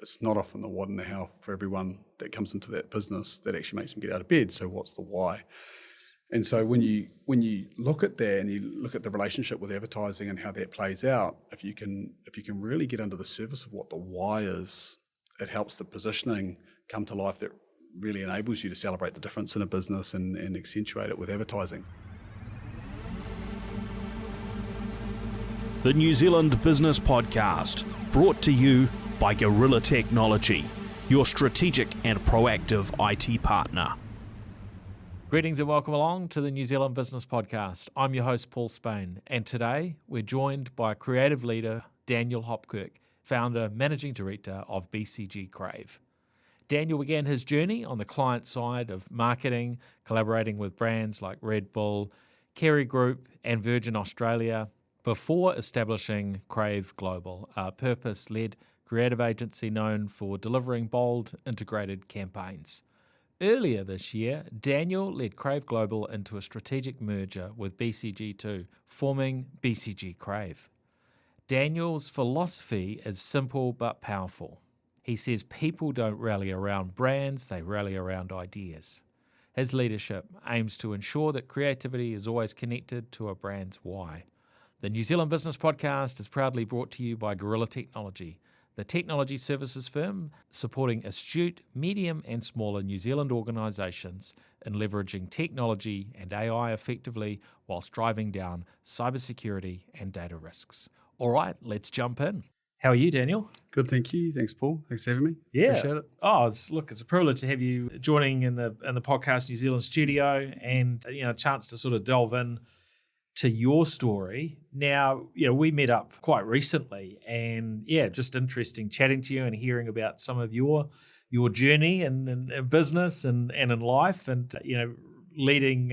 it's not often the what and the how for everyone that comes into that business that actually makes them get out of bed. So what's the why? And so when you look at that and you look at the relationship with advertising and how that plays out, if you can really get under the surface of what the why is, it helps the positioning come to life that really enables you to celebrate the difference in a business and accentuate it with advertising. The New Zealand Business Podcast, brought to you by Gorilla Technology, your strategic and proactive IT partner. Greetings and welcome along to the New Zealand Business Podcast. I'm your host, Paul Spain, and today we're joined by creative leader Daniel Hopkirk, founder, managing director of BcgCrave. Daniel began his journey on the client side of marketing, collaborating with brands like Red Bull, Kerry Group, and Virgin Australia, before establishing Crave Global, a purpose-led creative agency known for delivering bold, integrated campaigns. Earlier this year, Daniel led Crave Global into a strategic merger with BCG2, forming BcgCrave. Daniel's philosophy is simple but powerful. He says people don't rally around brands, they rally around ideas. His leadership aims to ensure that creativity is always connected to a brand's why. The New Zealand Business Podcast is proudly brought to you by Gorilla Technology, the technology services firm supporting astute, medium and smaller New Zealand organisations in leveraging technology and AI effectively whilst driving down cybersecurity and data risks. All right, let's jump in. How are you, Daniel? Good, thank you. Thanks, Paul. Thanks for having me. Yeah. Appreciate it. Oh, it's a privilege to have you joining in the Podcast New Zealand studio, and a chance to sort of delve in to your story. Now, we met up quite recently, and just interesting chatting to you and hearing about some of your journey in business and in life, and leading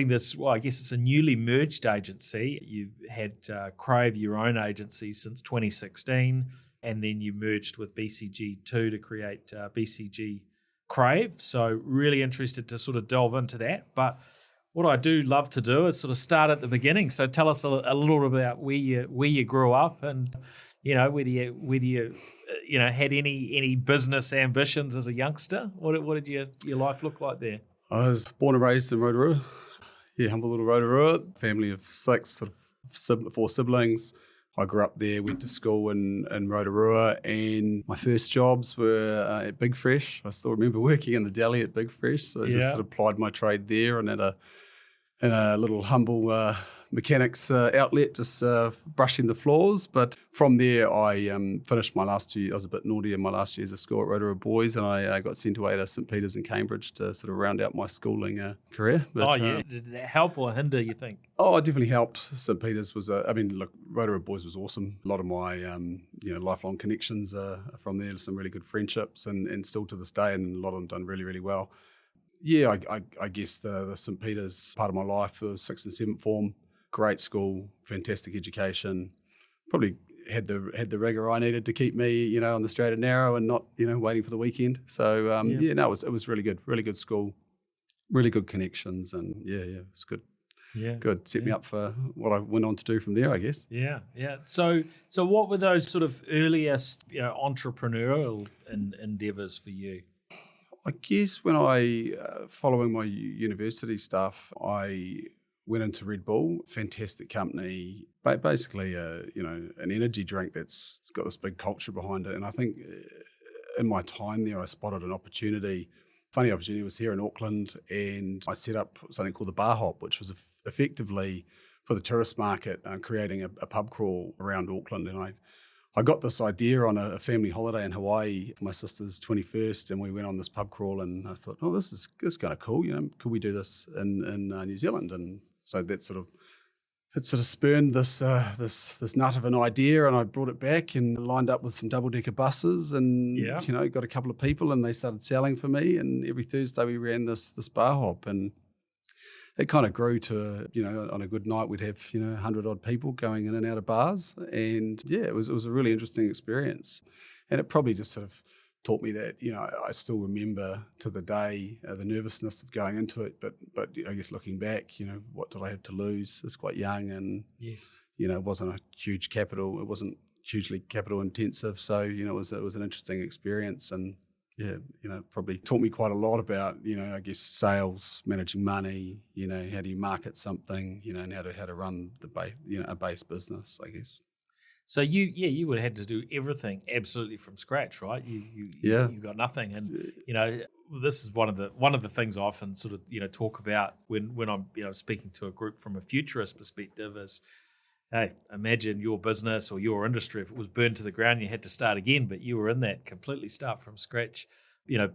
this. Well, I guess it's a newly merged agency. You had Crave, your own agency, since 2016, and then you merged with BCG2 to create BcgCrave. So really interested to sort of delve into that, but what I do love to do is sort of start at the beginning. So tell us a little bit about where you grew up, and whether you had any business ambitions as a youngster. What did your life look like there? I was born and raised in Rotorua. Yeah, humble little Rotorua. Family of six, sort of four siblings. I grew up there, went to school in Rotorua, and my first jobs were at Big Fresh. I still remember working in the deli at Big Fresh, so I just sort of applied my trade there, and in a little humble mechanics outlet, just brushing the floors. But from there, I finished my last 2 years. I was a bit naughty in my last years of school at Rotorua Boys, and I got sent away to St Peter's in Cambridge to sort of round out my schooling career. But, did that help or hinder, you think? Oh, it definitely helped. St Peter's was, Rotorua Boys was awesome. A lot of my, lifelong connections are from there. Some really good friendships, and still to this day, and a lot of them done really, really well. Yeah, I guess the St Peter's part of my life was 6th and 7th form. Great school, fantastic education. Probably had the rigour I needed to keep me, on the straight and narrow, and not, waiting for the weekend. So it was really good school, really good connections, and it's good. Yeah, good. Set me up for what I went on to do from there, I guess. Yeah. So what were those sort of earliest, entrepreneurial endeavours for you? I guess when following my university stuff, I went into Red Bull, fantastic company, basically an energy drink that's got this big culture behind it. And I think in my time there, I spotted an opportunity. Funny opportunity was here in Auckland, and I set up something called the Bar Hop, which was effectively for the tourist market, creating a pub crawl around Auckland. And I got this idea on a family holiday in Hawaii for my sister's 21st, and we went on this pub crawl, and I thought, this is kind of cool. Could we do this in New Zealand? And so it sort of spurned this nut of an idea, and I brought it back and lined up with some double-decker buses, and got a couple of people, and they started selling for me. And every Thursday we ran this Bar Hop, and it kind of grew to, on a good night we'd have, 100 odd people going in and out of bars. And it was a really interesting experience. And it probably just sort of taught me that, I still remember to the day the nervousness of going into it. But I guess looking back, what did I have to lose? I was quite young, and, it wasn't a huge capital. It wasn't hugely capital intensive. So, it was an interesting experience, and probably taught me quite a lot about, I guess sales, managing money, how do you market something, and how to run a base business, I guess. So you would have had to do everything absolutely from scratch, right? You got nothing, and this is one of the things I often sort of talk about when I'm speaking to a group from a futurist perspective is, hey, imagine your business or your industry if it was burned to the ground, you had to start again, but you were in that completely start from scratch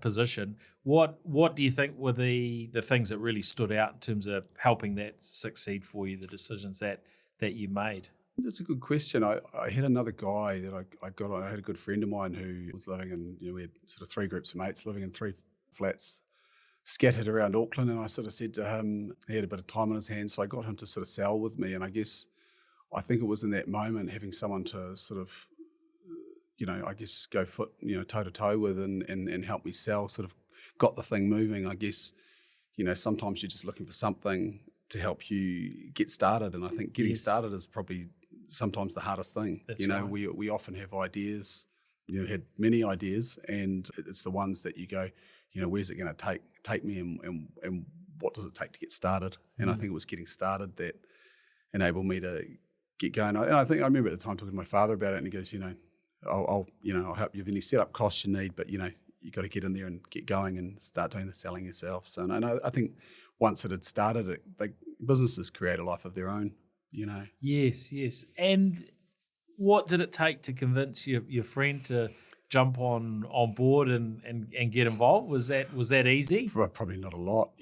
position. What do you think were the things that really stood out in terms of helping that succeed for you, the decisions that you made? That's a good question. I had another guy that I had a good friend of mine who was living in, we had sort of 3 groups of mates living in 3 flats scattered around Auckland, and I sort of said to him, he had a bit of time on his hands, so I got him to sort of sell with me, and I think it was in that moment having someone to sort of, I guess go toe to toe with and help me sell, sort of got the thing moving. I guess, sometimes you're just looking for something to help you get started, and I think getting started is probably sometimes the hardest thing. That's right. We often have ideas, had many ideas, and it's the ones that you go, where's it going to take me, and what does it take to get started? And I think it was getting started that enabled me to get going. And I think I remember at the time talking to my father about it, and he goes, I'll help you with any setup costs you need, but you got to get in there and get going and start doing the selling yourself. So, and I think once it had started, businesses create a life of their own. Yes. And what did it take to convince your friend to jump on board and get involved? Was that easy? Probably not a lot.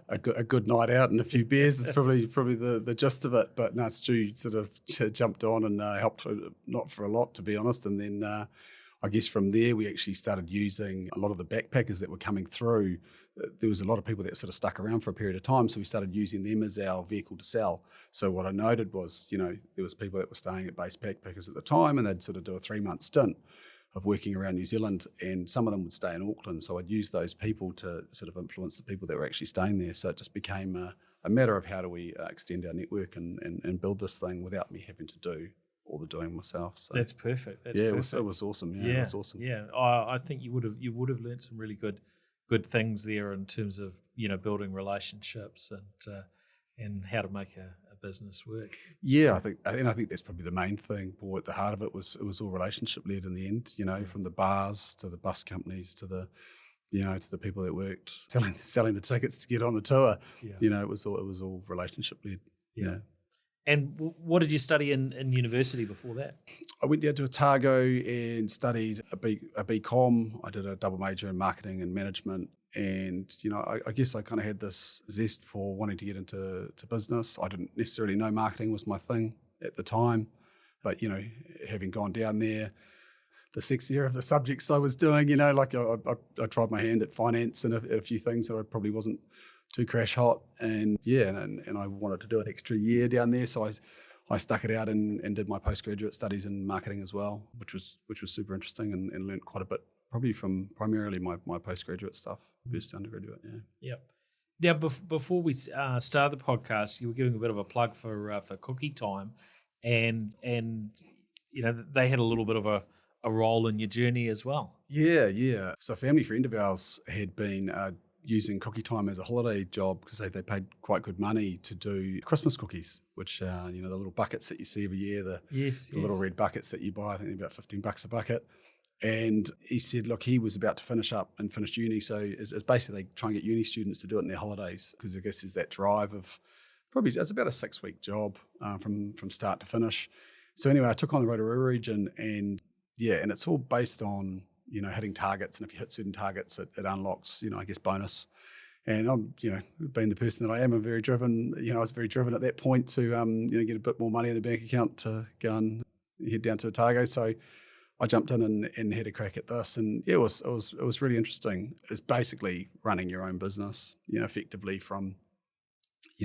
A good night out and a few beers is probably the gist of it. But no, Stu sort of jumped on and helped, not for a lot, to be honest. And then I guess from there we actually started using a lot of the backpackers that were coming through. There was a lot of people that sort of stuck around for a period of time, so we started using them as our vehicle to sell. So what I noted was, there was people that were staying at base backpackers at the time, and they'd sort of do a 3-month stint of working around New Zealand, and some of them would stay in Auckland. So I'd use those people to sort of influence the people that were actually staying there. So it just became a matter of how do we extend our network and build this thing without me having to do all the doing myself. So that's perfect. Perfect. It was awesome. Yeah, it was awesome. Yeah, I think you would have learned some really good things there in terms of building relationships and how to make a business work. Yeah, I think that's probably the main thing. Boy, at the heart of it was all relationship led in the end. From the bars to the bus companies to the to the people that worked selling the tickets to get on the tour. Yeah. It was all relationship led. Yeah. And what did you study in university before that? I went down to Otago and studied a BCom. I did a double major in marketing and management. And, I guess I kind of had this zest for wanting to get into business. I didn't necessarily know marketing was my thing at the time. But, having gone down there, the sexier of the subjects I was doing, I tried my hand at finance and a few things that I probably wasn't too crash hot, and I wanted to do an extra year down there, so I stuck it out and did my postgraduate studies in marketing as well, which was super interesting and learned quite a bit, probably from primarily my postgraduate stuff versus undergraduate. Yep. Now, before we started the podcast, you were giving a bit of a plug for Cookie Time, and they had a little bit of a role in your journey as well. Yeah. So a family friend of ours had been using Cookie Time as a holiday job because they paid quite good money to do Christmas cookies, which the little buckets that you see every year, the little red buckets that you buy. I think they're about $15 a bucket. And he said, look, he was about to finish uni, so it's basically they try and get uni students to do it in their holidays, because I guess there's that drive of probably it's about a 6-week job from start to finish. So anyway, I took on the Rotorua region, and it's all based on hitting targets, and if you hit certain targets, it unlocks, I guess, bonus. And I'm, being the person that I am, I'm very driven. I was very driven at that point to, get a bit more money in the bank account to go and head down to Otago. So I jumped in and had a crack at this, and it was really interesting. It's basically running your own business, effectively from,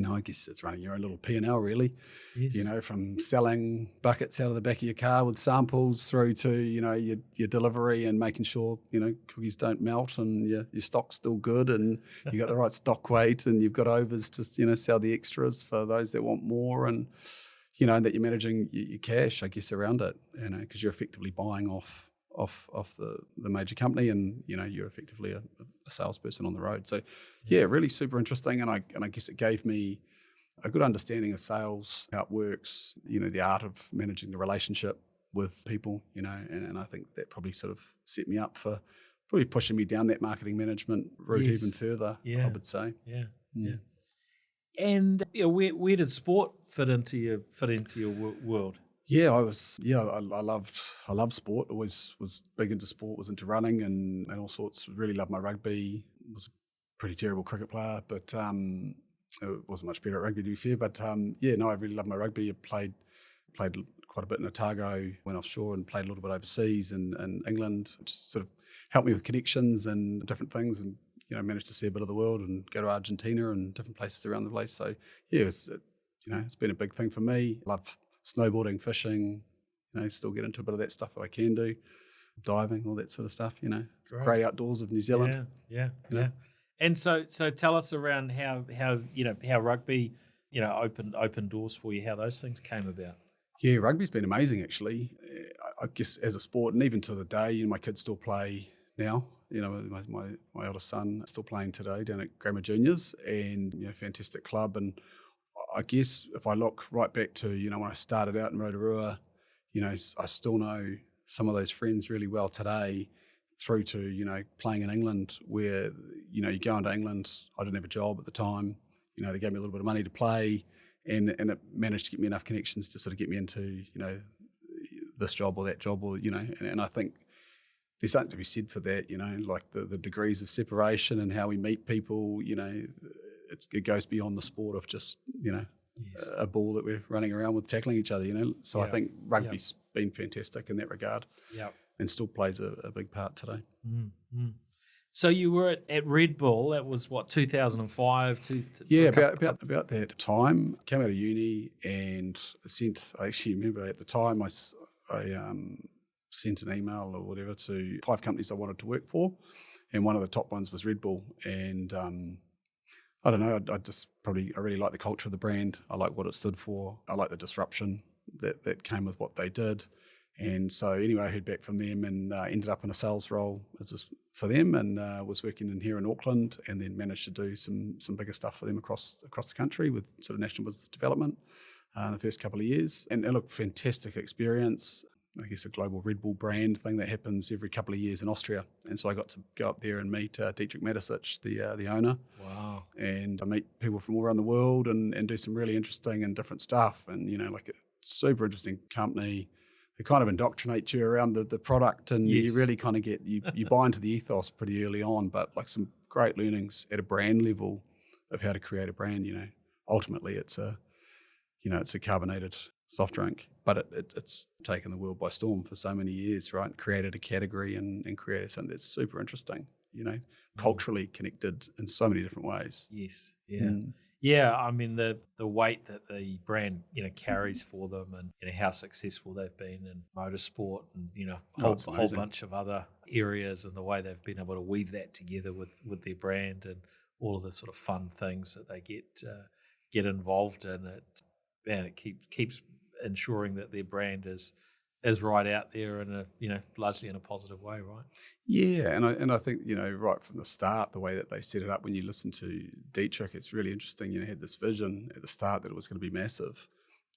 I guess it's running your own little P&L really. Yes. From selling buckets out of the back of your car with samples through to, your delivery and making sure, cookies don't melt and your stock's still good and you got the right stock weight and you've got overs to, sell the extras for those that want more. And that you're managing your cash, I guess, around it, because you're effectively buying off the major company, and you're effectively a salesperson on the road. So really super interesting, and I guess it gave me a good understanding of sales, how it works, the art of managing the relationship with people, and I think that probably sort of set me up for probably pushing me down that marketing management route even further. I would say. Yeah. And where did sport fit into your world? Yeah, I loved sport. Always was big into sport. Was into running and all sorts. Really loved my rugby. Was a pretty terrible cricket player, but it wasn't much better at rugby, to be fair. But I really loved my rugby. I played quite a bit in Otago, went offshore and played a little bit overseas in England, which sort of helped me with connections and different things, and managed to see a bit of the world and go to Argentina and different places around the place. So it's been a big thing for me. Love snowboarding, fishing, still get into a bit of that stuff that I can do, diving, all that sort of stuff. Great outdoors of New Zealand. Yeah. And so tell us around how rugby opened doors for you, how those things came about. Yeah, rugby's been amazing actually. I guess as a sport, and even to the day, my kids still play now. My eldest son is still playing today down at Grammar Juniors, and fantastic club. And I guess if I look right back to when I started out in Rotorua, I still know some of those friends really well today, through to playing in England, where you go into England. I didn't have a job at the time. They gave me a little bit of money to play, and it managed to get me enough connections to sort of get me into this job or that job, or and I think there's something to be said for that. Like the degrees of separation and how we meet people. It goes beyond the sport of just a ball that we're running around with, tackling each other. So I think rugby's been fantastic in that regard. Yeah. And still plays a big part today. Mm-hmm. So you were at Red Bull. That was what, 2005? About that time. Came out of uni and I actually remember at the time I sent an email or whatever to 5 companies I wanted to work for, and one of the top ones was Red Bull. And I don't know, I really like the culture of the brand. I like what it stood for. I like the disruption that came with what they did. And so anyway, I heard back from them and ended up in a sales role for them, and was working in here in Auckland, and then managed to do some bigger stuff for them across the country with sort of national business development in the first couple of years. And it looked fantastic experience. I guess a global Red Bull brand thing that happens every couple of years in Austria. And so I got to go up there and meet Dietrich Mateschitz, the owner. Wow. And I meet people from all around the world and do some really interesting and different stuff. And, like a super interesting company. They kind of indoctrinate you around the product, and you really kind of get, you buy into the ethos pretty early on, but like some great learnings at a brand level of how to create a brand. Ultimately it's a carbonated soft drink, but it's taken the world by storm for so many years, right? Created a category and created something that's super interesting, culturally connected in so many different ways. Yes, yeah. Yeah, I mean the weight that the brand carries for them, and how successful they've been in motorsport, and a whole bunch of other areas, and the way they've been able to weave that together with their brand and all of the sort of fun things that they get involved in. It keeps ensuring that their brand is right out there in a largely in a positive way, right? Yeah, and I think right from the start, the way that they set it up, when you listen to Dietrich, it's really interesting. He had this vision at the start that it was going to be massive,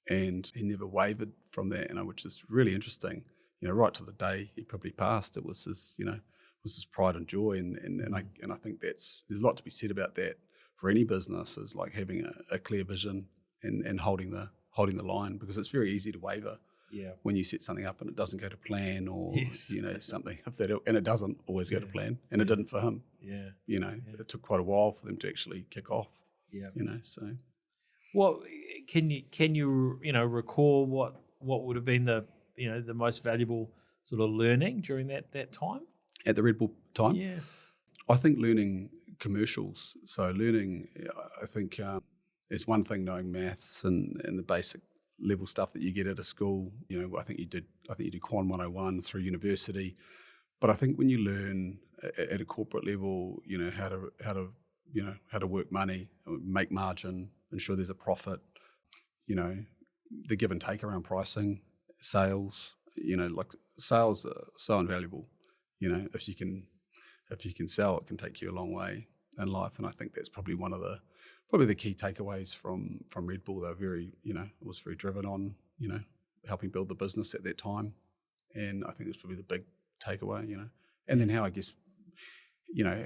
and he never wavered from that. Which is really interesting. Right to the day he probably passed, it was his pride and joy, and I think there's a lot to be said about that for any business, is like having a clear vision and holding the line, because it's very easy to waver. Yeah. When you set something up and it doesn't go to plan, or something of that, and it doesn't always go to plan, and it didn't for him. Yeah. It took quite a while for them to actually kick off. Yeah. So. Well, can you recall what would have been the most valuable sort of learning during that time at the Red Bull time? Yeah. I think learning commercials. So learning, I think it's one thing knowing maths and the basic level stuff that you get at a school. I think you did Quant 101 through university, but I think when you learn at a corporate level, how to work money, make margin, ensure there's a profit, the give and take around pricing, sales. Like sales are so invaluable. If you can sell, it can take you a long way in life. And I think that's probably probably the key takeaways from Red Bull. They're very, was very driven on, helping build the business at that time. And I think that's probably the big takeaway, And then how, I guess,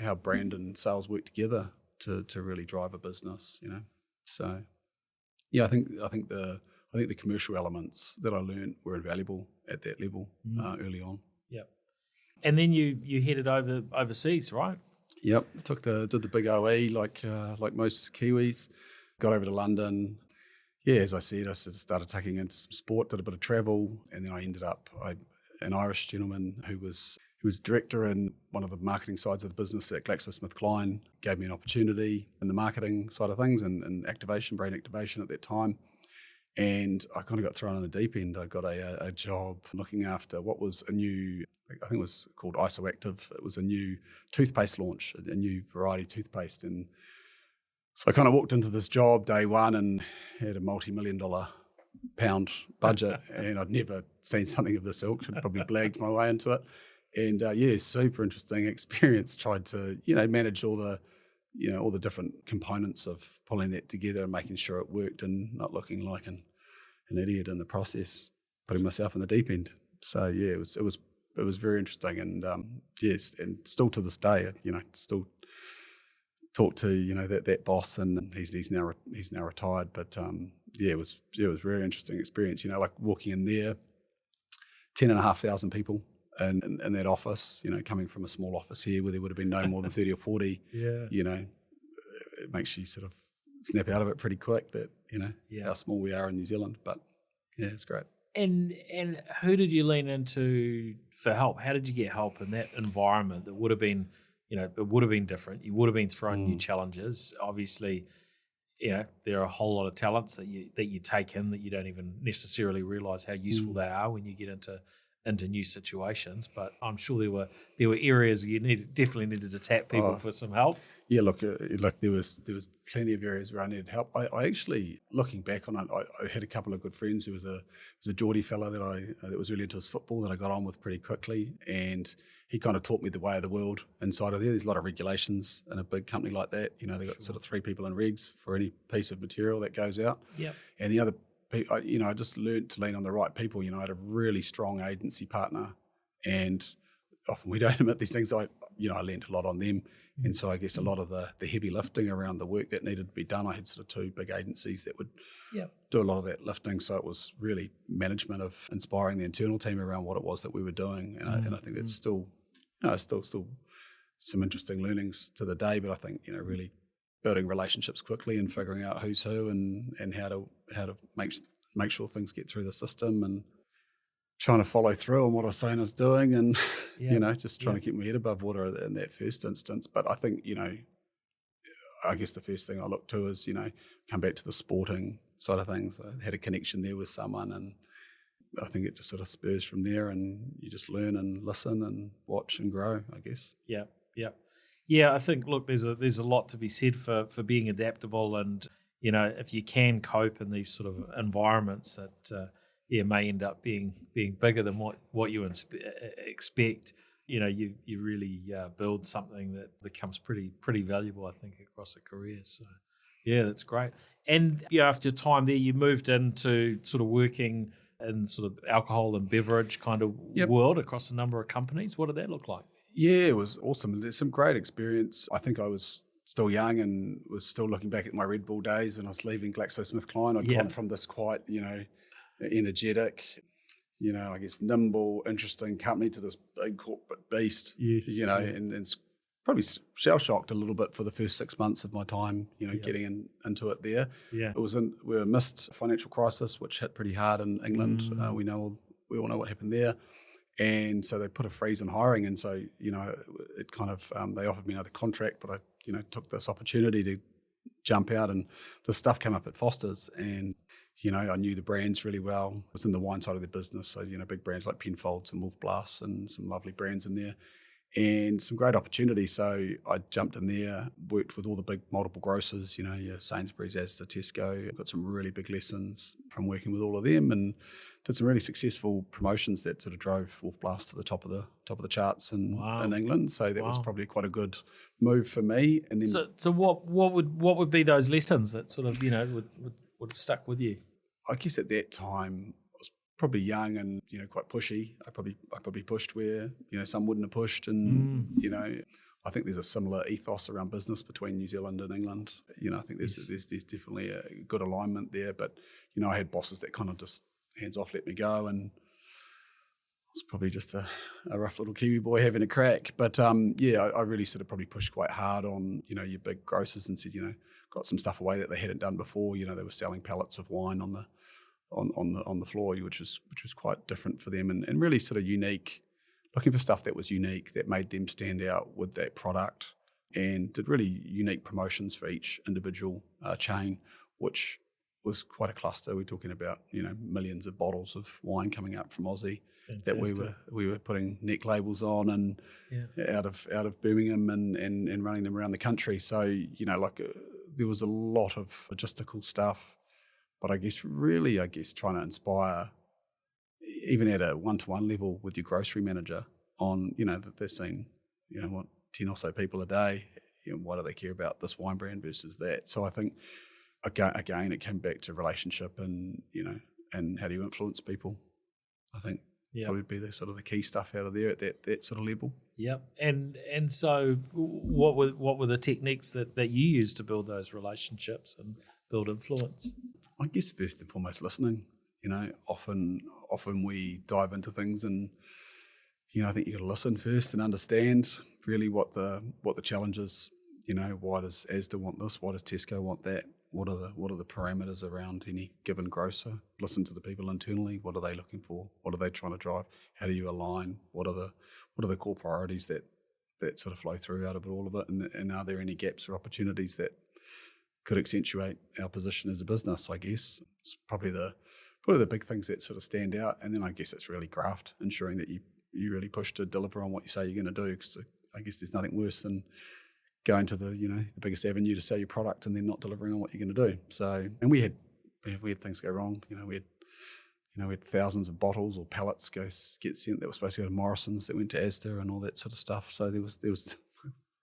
how brand and sales work together to really drive a business, So yeah, I think the commercial elements that I learned were invaluable at that level early on. Yep. And then you headed overseas, right? Yep. Did the big OE like most Kiwis. Got over to London. Yeah, as I said, I sort of started tucking into some sport, did a bit of travel, and then I ended up an Irish gentleman who was director in one of the marketing sides of the business at GlaxoSmithKline, gave me an opportunity in the marketing side of things and activation, brand activation at that time. And I kind of got thrown in the deep end. I got a job looking after what was a new, I think it was called IsoActive. It was a new toothpaste launch, a new variety toothpaste. And so I kind of walked into this job day one and had a multi-million-dollar pound budget, and I'd never seen something of this ilk. I'd probably blagged my way into it. And super interesting experience. Tried to, manage all the different components of pulling that together and making sure it worked and not looking like an idiot in the process, putting myself in the deep end. So yeah, it was very interesting, and yes, and still to this day, still talk to that boss, and he's now retired, but it was a very interesting experience. Like walking in there, 10,500 people. And in that office, coming from a small office here where there would have been no more than 30 or 40, it makes you sort of snap out of it pretty quick that, how small we are in New Zealand. But yeah, it's great. And who did you lean into for help? How did you get help in that environment that would have been, it would have been different? You would have been thrown new challenges. Obviously, there are a whole lot of talents that you take in that you don't even necessarily realise how useful they are when you get into new situations, but I'm sure there were areas where you definitely needed to tap people for some help. Yeah, look, there was plenty of areas where I needed help. I actually, looking back on it, I had a couple of good friends. There was a Geordie fella that was really into his football that I got on with pretty quickly, and he kind of taught me the way of the world inside of there. There's a lot of regulations in a big company like that. They got sort of 3 people in regs for any piece of material that goes out. Yep. And the other, I just learned to lean on the right people. I had a really strong agency partner, and often we don't admit these things. I learned a lot on them. And so I guess a lot of the heavy lifting around the work that needed to be done, I had sort of 2 big agencies that would do a lot of that lifting. So it was really management of inspiring the internal team around what it was that we were doing. And I think that's still some interesting learnings to the day, but I think, really building relationships quickly and figuring out who's who and how to make sure things get through the system, and trying to follow through on what I was saying I was doing, and just trying to keep my head above water in that first instance. But I think I guess the first thing I look to is come back to the sporting side of things. I had a connection there with someone, and I think it just sort of spurs from there, and you just learn and listen and watch and grow, I guess. Yeah, I think, look, there's a lot to be said for being adaptable, and if you can cope in these sort of environments that may end up being bigger than what you expect. You really build something that becomes pretty valuable, I think, across a career. So yeah, that's great. And after your time there, you moved into sort of working in sort of alcohol and beverage kind of world across a number of companies. What did that look like? Yeah, it was awesome. There's some great experience. I think I was still young and was still looking back at my Red Bull days when I was leaving GlaxoSmithKline. I'd gone from this quite, energetic, I guess nimble, interesting company to this big corporate beast. Yes. And probably shell-shocked a little bit for the first 6 months of my time, getting into it there. Yeah. We were missed a financial crisis, which hit pretty hard in England. We all know what happened there. And so they put a freeze on hiring. And so, it kind of, they offered me another contract, but I, took this opportunity to jump out, and the stuff came up at Foster's, and, I knew the brands really well. I was in the wine side of the business. So, big brands like Penfolds and Wolf Blass and some lovely brands in there. and some great opportunities. So I jumped in there, worked with all the big multiple grocers, your Sainsbury's, Asda, Tesco. Got some really big lessons from working with all of them, and did some really successful promotions that sort of drove Wolf Blast to the top of the charts in England. So that was probably quite a good move for me. And then, so what would be those lessons that sort of would have stuck with you? I guess at that time I was probably young and quite pushy. I probably pushed where some wouldn't have pushed, and I think there's a similar ethos around business between New Zealand and England. I think there's definitely a good alignment there. But I had bosses that kind of just hands off, let me go, and I was probably just a rough little Kiwi boy having a crack. But I really sort of probably pushed quite hard on your big grocers and said got some stuff away that they hadn't done before. They were selling pallets of wine on the floor, which was quite different for them, and really sort of unique. Looking for stuff that was unique, that made them stand out with that product, and did really unique promotions for each individual chain, which was quite a cluster. We're talking about millions of bottles of wine coming up from Aussie. Fantastic. That we were putting neck labels on and out of Birmingham and running them around the country. So there was a lot of logistical stuff, but I guess trying to inspire, even at a one-to-one level with your grocery manager, on that they're seeing 10 or so people a day. Why do they care about this wine brand versus that? So I think again it came back to relationship and and how do you influence people. I think probably be the sort of the key stuff out of there at that sort of level. Yep. And so what were the techniques that you used to build those relationships and build influence? I guess first and foremost listening. Often we dive into things and I think you got to listen first and understand really what the challenge is. Why does Asda want this? Why does Tesco want that? What are the parameters around any given grocer? Listen to the people internally. What are they looking for? What are they trying to drive? How do you align? What are the core priorities that sort of flow through out of all of it? And are there any gaps or opportunities that could accentuate our position as a business? I guess it's probably the big things that sort of stand out. And then I guess it's really graft, ensuring that you really push to deliver on what you say you're going to do. Because I guess there's nothing worse than going to the biggest avenue to sell your product and then not delivering on what you're going to do. So, and we had things go wrong. We had thousands of bottles or pallets get sent that were supposed to go to Morrison's that went to Asda and all that sort of stuff. So there was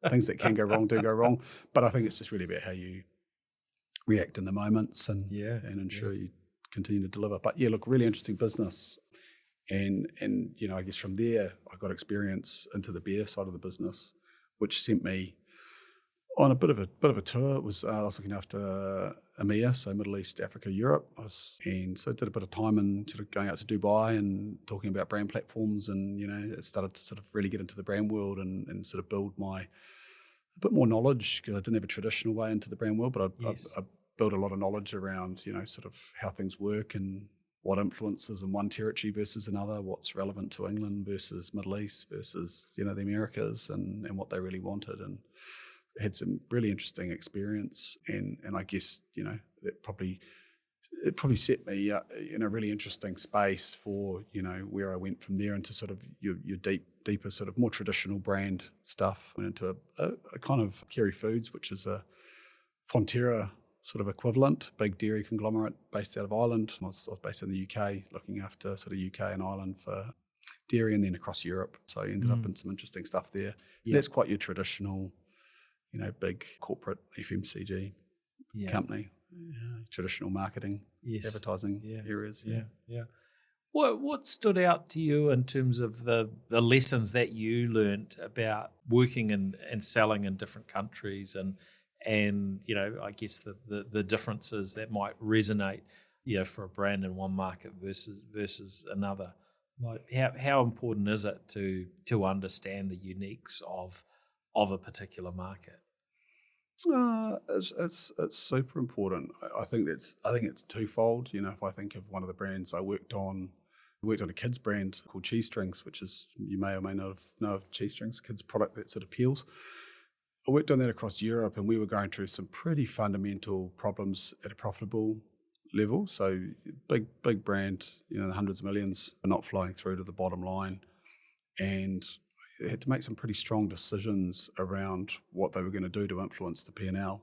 things that can go wrong do go wrong. But I think it's just really about how you react in the moments and ensure you continue to deliver. But really interesting business. And I guess from there I got experience into the beer side of the business, which sent me on a bit of a tour. It was I was looking after EMEA, so Middle East, Africa, Europe. And so did a bit of time in sort of going out to Dubai and talking about brand platforms, and it started to sort of really get into the brand world and sort of build a bit more knowledge, because I didn't have a traditional way into the brand world, but I built a lot of knowledge around sort of how things work and what influences in one territory versus another, what's relevant to England versus Middle East versus the Americas, and what they really wanted, and had some really interesting experience. And I guess it probably set me in a really interesting space for where I went from there into sort of your deeper sort of more traditional brand stuff. Went into a kind of Kerry Foods, which is a Fonterra sort of equivalent, big dairy conglomerate based out of Ireland. I was based in the UK, looking after sort of UK and Ireland for dairy, and then across Europe. So I ended up in some interesting stuff there. Yeah. That's quite your traditional, big corporate FMCG company, traditional marketing, advertising areas. Yeah. What stood out to you in terms of the lessons that you learnt about working and selling in different countries, and I guess the differences that might resonate for a brand in one market versus another? Like how important is it to understand the uniques of a particular market? It's super important. I think it's twofold. If I think of one of the brands I worked on a kids brand called Cheese Strings, which is, you may or may not know of Cheese Strings, kids product that sort of peels. I worked on that across Europe, and we were going through some pretty fundamental problems at a profitable level. So big brand, the hundreds of millions are not flowing through to the bottom line. And they had to make some pretty strong decisions around what they were going to do to influence the P&L.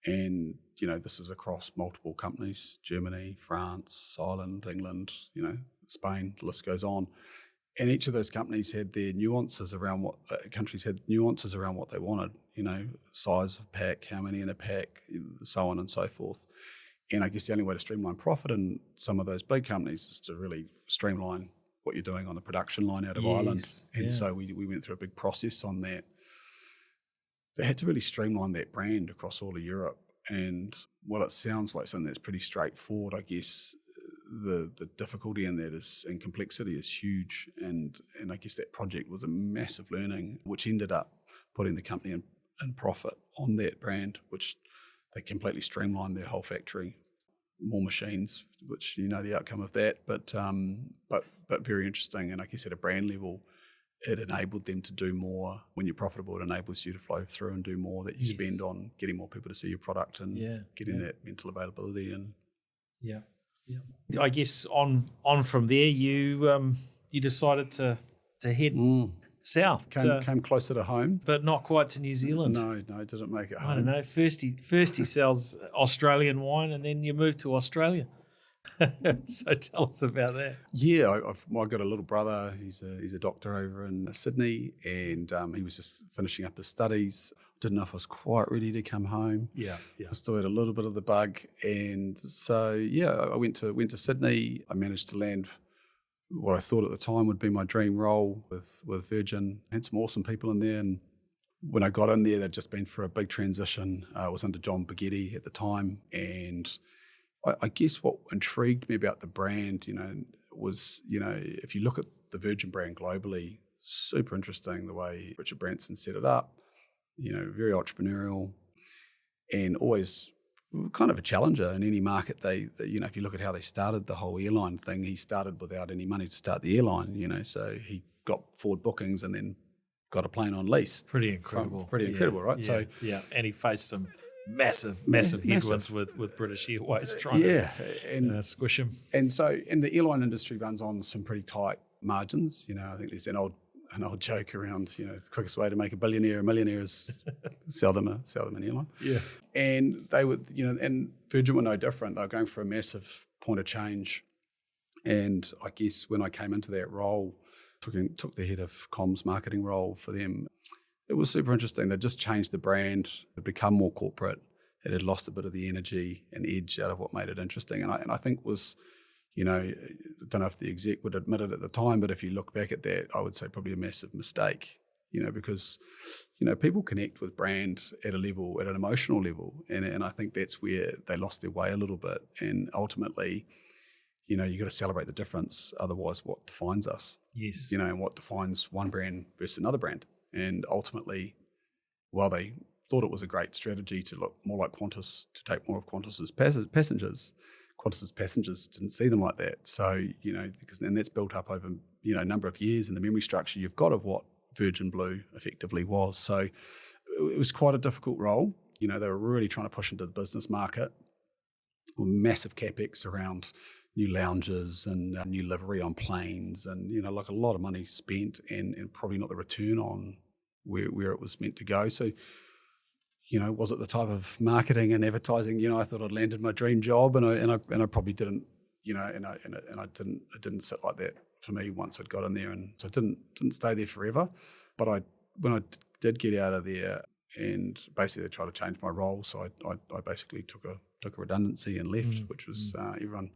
And, this is across multiple companies, Germany, France, Ireland, England, Spain, the list goes on. And each of those companies had their nuances around countries had nuances around what they wanted, size of pack, how many in a pack, so on and so forth. And I guess the only way to streamline profit in some of those big companies is to really streamline what you're doing on the production line out of Ireland. And so we went through a big process on that. They had to really streamline that brand across all of Europe. And while it sounds like something that's pretty straightforward, I guess the difficulty in that and complexity is huge. And I guess that project was a massive learning, which ended up putting the company in profit on that brand, which they completely streamlined their whole factory, more machines, which the outcome of that. But very interesting. And I guess at a brand level, it enabled them to do more. When you're profitable, it enables you to flow through and do more that you spend on getting more people to see your product and getting that mental availability. And I guess on from there, you decided to head south. Came closer to home. But not quite to New Zealand. No, it didn't make it home. I don't know. First he sells Australian wine and then you moved to Australia. So tell us about that. Yeah, I've got a little brother. He's a doctor over in Sydney, and he was just finishing up his studies. Didn't know if I was quite ready to come home. Yeah. I still had a little bit of the bug, and so I went to Sydney. I managed to land what I thought at the time would be my dream role with Virgin. I had some awesome people in there, and when I got in there, they'd just been through a big transition. I was under John Baghetti at the time, and I guess what intrigued me about the brand, was, if you look at the Virgin brand globally, super interesting the way Richard Branson set it up, very entrepreneurial and always kind of a challenger in any market. They if you look at how they started the whole airline thing, he started without any money to start the airline, so he got forward bookings and then got a plane on lease. Pretty incredible. Right? Yeah, So and he faced some massive headwinds with British Airways trying to squish him. And so, the airline industry runs on some pretty tight margins. I think there's an old joke around, the quickest way to make a billionaire a millionaire is sell them an airline. Yeah. And they would, and Virgin were no different. They were going for a massive point of change. And I guess when I came into that role, took the head of comms marketing role for them, it was super interesting. They just changed the brand. It had become more corporate. It had lost a bit of the energy and edge out of what made it interesting. And I think was, I don't know if the exec would admit it at the time, but if you look back at that, I would say probably a massive mistake, because, people connect with brand at an emotional level. And I think that's where they lost their way a little bit. And ultimately, you got to celebrate the difference. Otherwise, what defines us? Yes. And what defines one brand versus another brand. And ultimately, while they thought it was a great strategy to look more like Qantas, to take more of Qantas's passengers, Qantas's passengers didn't see them like that. So, because then that's built up over, a number of years in the memory structure you've got of what Virgin Blue effectively was. So it was quite a difficult role. They were really trying to push into the business market, massive capex around new lounges and new livery on planes, and like a lot of money spent and probably not the return on where it was meant to go. So, was it the type of marketing and advertising? I thought I'd landed my dream job, and I probably didn't. It didn't sit like that for me once I'd got in there, and so I didn't stay there forever. But when I did get out of there, and basically they tried to change my role, so I basically took a redundancy and left, which was everyone.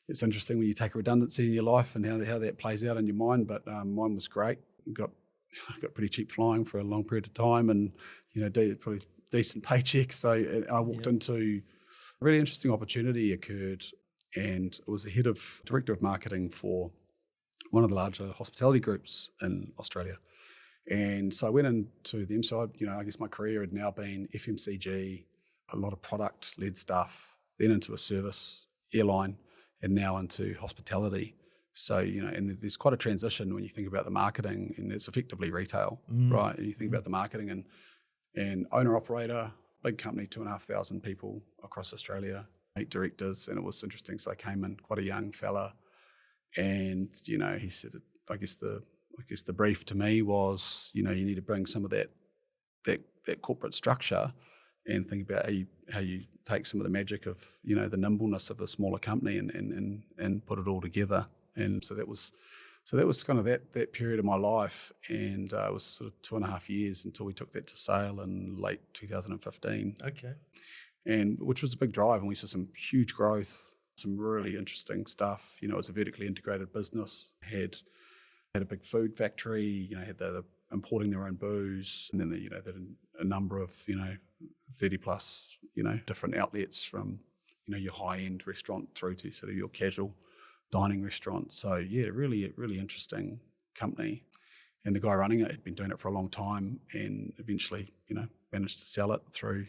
It's interesting when you take a redundancy in your life and how that plays out in your mind, but mine was great. Got pretty cheap flying for a long period of time, and probably decent paycheck. So I walked into a really interesting opportunity occurred, and it was the director of marketing for one of the larger hospitality groups in Australia. And so I went into them. So I guess my career had now been FMCG, a lot of product-led stuff, then into a service airline, and now into hospitality. So, and there's quite a transition when you think about the marketing, and it's effectively retail, right? And you think about the marketing and owner-operator, big company, 2,500 people across Australia, 8 directors, and it was interesting. So I came in, quite a young fella, and, he said, I guess the I guess the brief to me was, you need to bring some of that corporate structure and think about how you take some of the magic of, the nimbleness of a smaller company and put it all together. And so that was kind of that period of my life, and it was sort of 2.5 years until we took that to sale in late 2015. Okay. And which was a big drive, and we saw some huge growth, some really interesting stuff. It was a vertically integrated business, had a big food factory, had the importing their own booze, and then they had a number of 30 plus different outlets, from your high end restaurant through to sort of your casual dining restaurant. So yeah, really interesting company. And the guy running it had been doing it for a long time, and eventually managed to sell it through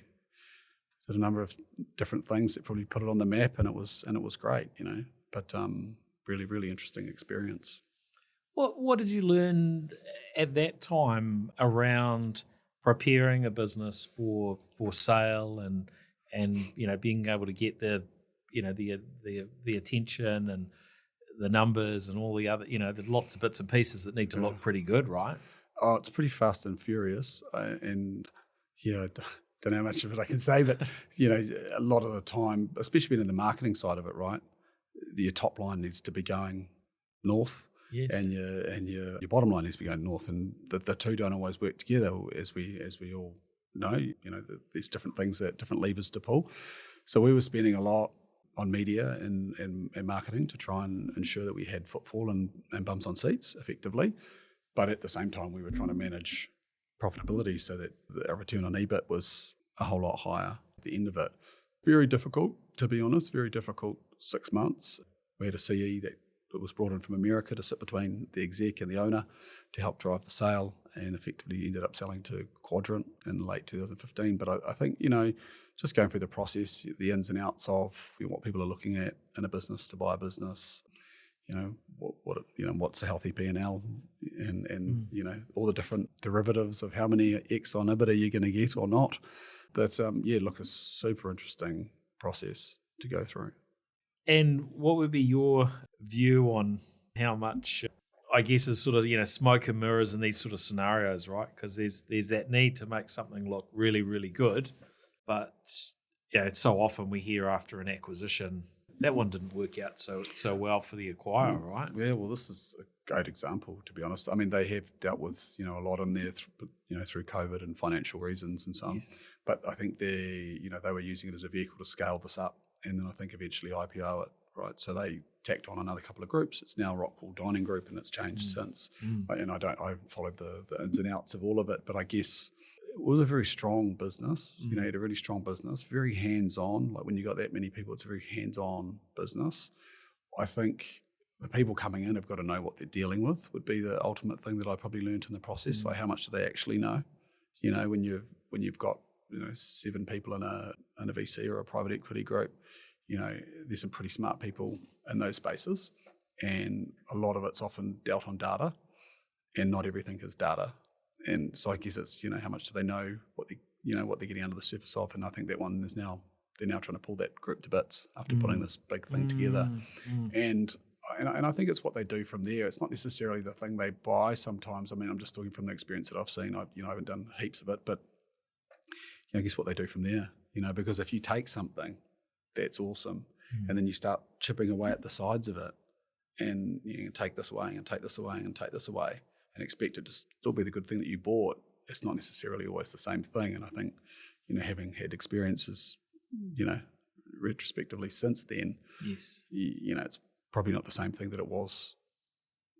a number of different things that probably put it on the map, and it was great, But really interesting experience. What did you learn at that time around preparing a business for sale and being able to get the attention and the numbers and all the other, there's lots of bits and pieces that need to look pretty good, right? Oh, it's pretty fast and furious, and I don't know how much of it I can say, but a lot of the time, especially being in the marketing side of it, right, your top line needs to be going north. Yes. And your bottom line needs to be going north, and the two don't always work together, as we all know. There's different things, different levers to pull. So we were spending a lot on media and marketing to try and ensure that we had footfall and bums on seats effectively. But at the same time, we were trying to manage profitability so that our return on EBIT was a whole lot higher at the end of it. Very difficult, to be honest, very difficult 6 months. We had a CE that was brought in from America to sit between the exec and the owner to help drive the sale, and effectively ended up selling to Quadrant in late 2015. But I think, just going through the process, the ins and outs of what people are looking at in a business to buy a business, what's a healthy P&L, and all the different derivatives of how many X on EBITDA you're going to get or not. But a super interesting process to go through. And what would be your view on how much, I guess, is sort of, smoke and mirrors in these sort of scenarios, right? Because there's that need to make something look really, really good. But it's so often we hear after an acquisition, that one didn't work out so well for the acquirer, right? Yeah, well, this is a great example, to be honest. I mean, they have dealt with, a lot in there, through COVID and financial reasons and so on. Yes. But I think they were using it as a vehicle to scale this up, and then I think eventually IPO it, right? So they tacked on another couple of groups. It's now Rockpool Dining Group, and it's changed since. And I haven't followed the ins and outs of all of it, but I guess it was a very strong business. You had a really strong business, very hands-on. Like when you got that many people, it's a very hands-on business. I think the people coming in have got to know what they're dealing with, would be the ultimate thing that I probably learned in the process. Like, how much do they actually know? When you've got 7 people in a VC or a private equity group, there's some pretty smart people in those spaces, and a lot of it's often dealt on data, and not everything is data. And so I guess it's, how much do they know what they're getting under the surface of? And I think that one is they're now trying to pull that group to bits after putting this big thing together. And I think it's what they do from there. It's not necessarily the thing they buy sometimes. I mean, I'm just talking from the experience that I've seen. I haven't done heaps of it, but I guess what they do from there, because if you take something that's awesome and then you start chipping away at the sides of it, and you can take this away and take this away and take this away, and expect it to still be the good thing that you bought, it's not necessarily always the same thing. And I think, having had experiences, retrospectively since then, yes, it's probably not the same thing that it was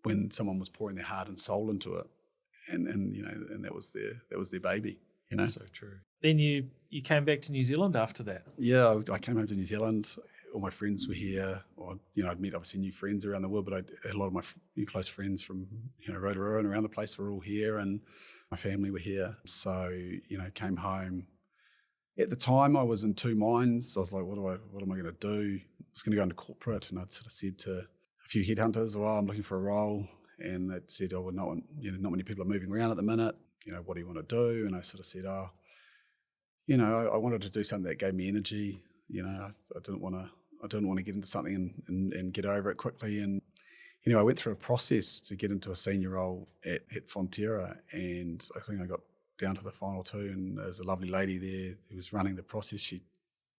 when someone was pouring their heart and soul into it, and that was their baby. That's so true. Then you came back to New Zealand after that. Yeah, I came home to New Zealand. All my friends were here, or I'd met obviously new friends around the world, but I had a lot of my close friends from Rotorua and around the place were all here, and my family were here. So came home. At the time, I was in two minds. I was like, what am I going to do? I was going to go into corporate, and I'd sort of said to a few headhunters, "Well, I'm looking for a role," and they'd said, "Oh, well, not many people are moving around at the minute. What do you want to do?" And I sort of said, I wanted to do something that gave me energy. I didn't want to get into something and get over it quickly. And anyway, I went through a process to get into a senior role at Fonterra, and I think I got down to the final two, and there was a lovely lady there who was running the process. She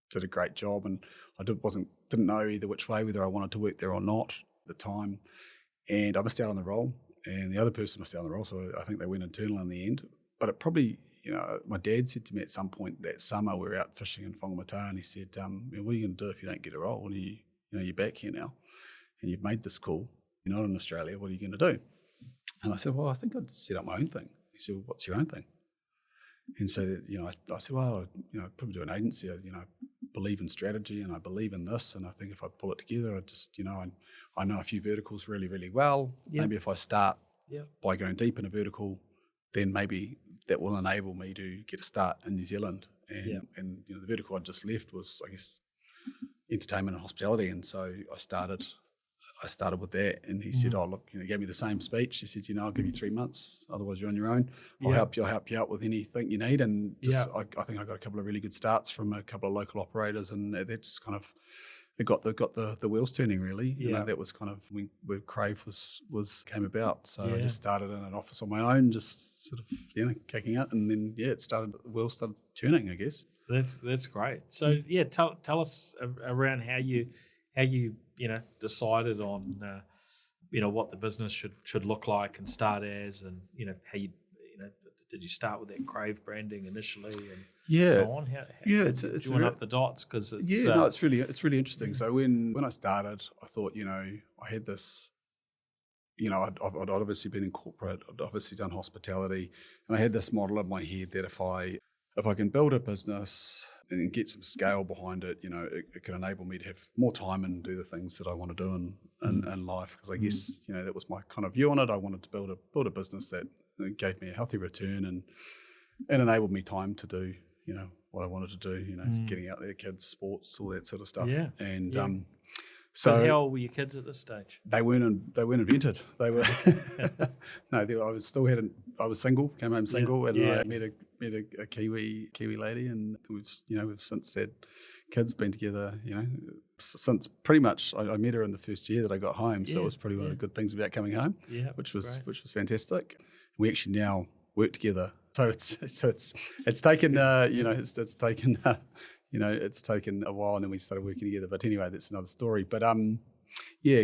did a great job, and I didn't know either which way, whether I wanted to work there or not at the time, and I missed out on the role, and the other person missed out on the role, so I think they went internal in the end. But it probably, my dad said to me at some point that summer, we were out fishing in Whangamata, and he said, what are you going to do if you don't get a role? You're back here now, and you've made this call. You're not in Australia. What are you going to do? And I said, well, I think I'd set up my own thing. He said, well, what's your own thing? And so, I said, well, I'd probably do an agency. I believe in strategy, and I believe in this, and I think if I pull it together, I just, I know a few verticals really, really well. Yep. Maybe if I start by going deep in a vertical, then maybe that will enable me to get a start in New Zealand. And the vertical I just left was, I guess, entertainment and hospitality, and so I started with that, and he said, he gave me the same speech. He said, I'll give you 3 months, otherwise you're on your own. I'll help you out with anything you need. And just, I think I got a couple of really good starts from a couple of local operators, and that's kind of, it got the wheels turning really. That was kind of where Crave came about. So I just started in an office on my own, just sort of, kicking it. And then, the wheels started turning, I guess. That's great. So tell us around how you decided on what the business should look like and start as, and how you did you start with that Crave branding initially and so on? How it's join up the dots, because it's it's really interesting. So when I started, I thought I had this. I'd obviously been in corporate, I'd obviously done hospitality, and I had this model in my head that if I can build a business and get some scale behind it, it can enable me to have more time and do the things that I want to do in life. Because I guess that was my kind of view on it. I wanted to build a business that gave me a healthy return and enabled me time to do what I wanted to do. Getting out there, kids, sports, all that sort of stuff. Yeah. And so how old were your kids at this stage? They weren't invented. They were no. I was single, came home single, and I met a Kiwi lady, and we've since had kids, been together, since pretty much I met her in the first year that I got home. So it was probably one of the good things about coming home, which was fantastic. We actually now work together. So it's taken it's taken a while, and then we started working together. But anyway, that's another story. But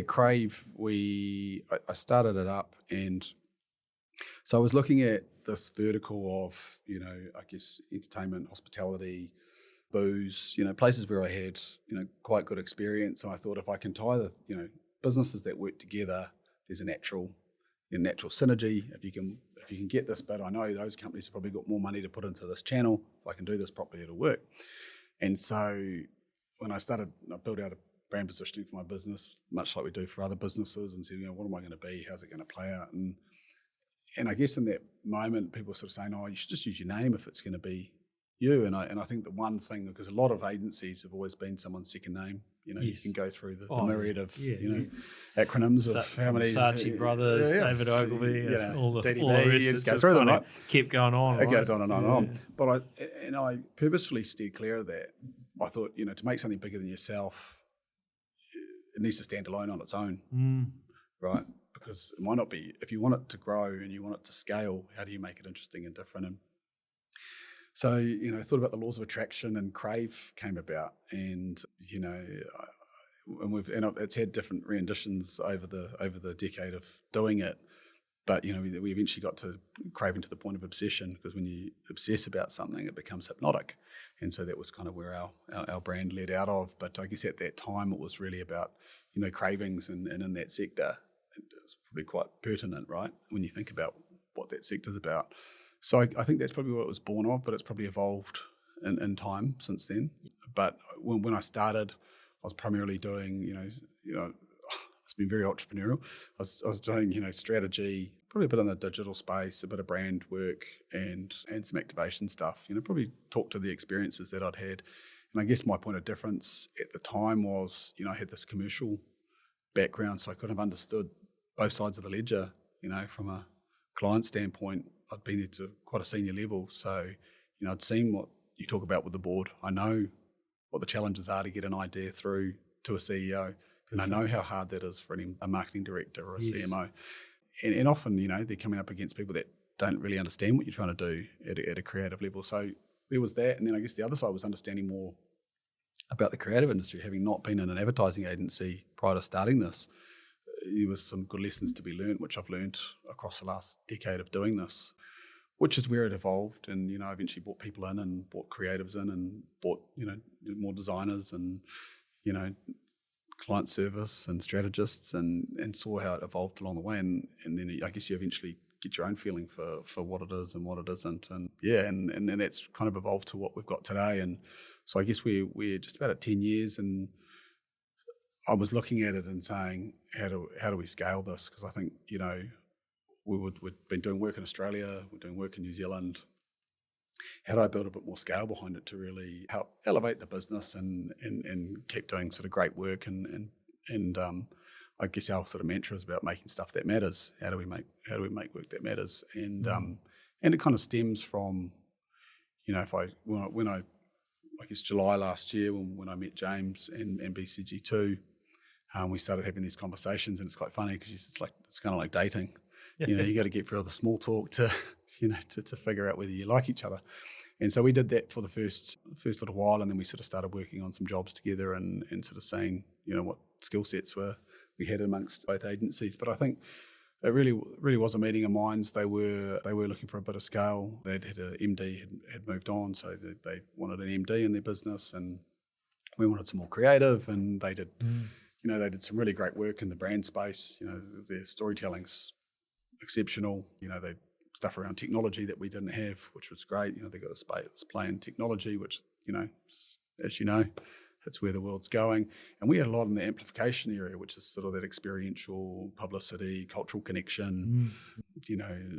Crave, I started it up, and so I was looking at this vertical of, I guess entertainment, hospitality, booze, places where I had, quite good experience. And I thought if I can tie the, businesses that work together, there's a natural synergy. If you can get this, but I know those companies have probably got more money to put into this channel. If I can do this properly, it'll work. And so when I built out a brand positioning for my business, much like we do for other businesses, and said, what am I going to be? How's it going to play out? And I guess in that moment, people were sort of saying, you should just use your name if it's going to be you. And I think the one thing, because a lot of agencies have always been someone's second name. You can go through the myriad of acronyms of how many Saatchi Brothers, David Ogilvy, all the DDB. rest. Go through them, right? Keep going on. It goes on and on and on. But I purposefully steered clear of that. I thought, to make something bigger than yourself, it needs to stand alone on its own, right? Because it might not be, if you want it to grow and you want it to scale, how do you make it interesting and different? And so, I thought about the laws of attraction, and Crave came about, and it's had different renditions over the decade of doing it, but we eventually got to craving to the point of obsession, because when you obsess about something, it becomes hypnotic, and so that was kind of where our brand led out of. But I guess at that time it was really about cravings, and in that sector, it's probably quite pertinent, right, when you think about what that sector's about. So I think that's probably what it was born of, but it's probably evolved in time since then. But when I started, I was primarily doing, it's been very entrepreneurial. I was doing, strategy, probably a bit in the digital space, a bit of brand work, and some activation stuff. Probably talk to the experiences that I'd had. And I guess my point of difference at the time was, I had this commercial background, so I could have understood both sides of the ledger, from a client standpoint. I'd been there to quite a senior level, so I'd seen what you talk about with the board. I know what the challenges are to get an idea through to a CEO. And I know how hard that is for a marketing director or a Yes. CMO. And often, they're coming up against people that don't really understand what you're trying to do at a creative level. So there was that. And then I guess the other side was understanding more about the creative industry, having not been in an advertising agency prior to starting this. There was some good lessons to be learned, which I've learned across the last decade of doing this, which is where it evolved. And, I eventually brought people in and brought creatives in and brought, more designers and, client service and strategists and saw how it evolved along the way. And then I guess you eventually get your own feeling for what it is and what it isn't. And and then that's kind of evolved to what we've got today. And so I guess we're just about at 10 years, and I was looking at it and saying, how do we scale this? Because I think, we've been doing work in Australia, we're doing work in New Zealand. How do I build a bit more scale behind it to really help elevate the business and keep doing sort of great work? And I guess our sort of mantra is about making stuff that matters. How do we make work that matters? And it kind of stems from, when I guess July last year when I met James and BCG2, we started having these conversations, and it's quite funny because it's kind of like dating. You got to get through all the small talk to figure out whether you like each other. And so we did that for the first little while, and then we sort of started working on some jobs together and sort of seeing, what skill sets we had amongst both agencies. But I think it really was a meeting of minds. They were looking for a bit of scale. They'd had a MD had moved on, so they wanted an MD in their business, and we wanted some more creative, and they did they did some really great work in the brand space. Their storytelling's exceptional. They stuff around technology that we didn't have, which was great. They got this play in technology, which as you know, it's where the world's going. And we had a lot in the amplification area, which is sort of that experiential publicity, cultural connection,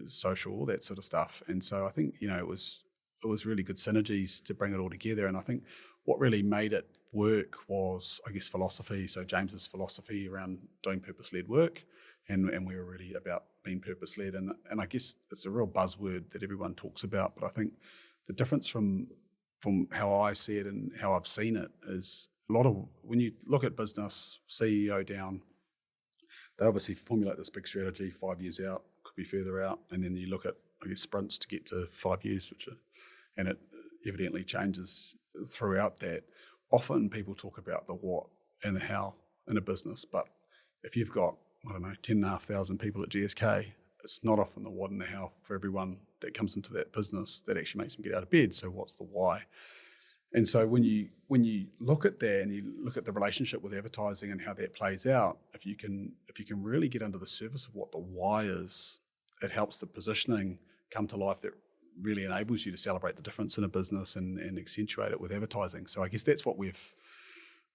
social, all that sort of stuff. And so I think it was really good synergies to bring it all together. And I think what really made it work was, I guess, philosophy. So James's philosophy around doing purpose-led work. And we were really about being purpose-led. And I guess it's a real buzzword that everyone talks about, but I think the difference from how I see it and how I've seen it is a lot of, when you look at business, CEO down, they obviously formulate this big strategy 5 years out, could be further out, and then you look at, I guess, sprints to get to 5 years, and it evidently changes throughout that. Often people talk about the what and the how in a business, but if you've got 10,500 people at GSK, it's not often the what and the how for everyone that comes into that business that actually makes them get out of bed. So what's the why? And so when you look at that and you look at the relationship with advertising and how that plays out, if you can really get under the surface of what the why is, it helps the positioning come to life that really enables you to celebrate the difference in a business and accentuate it with advertising. So I guess that's what we've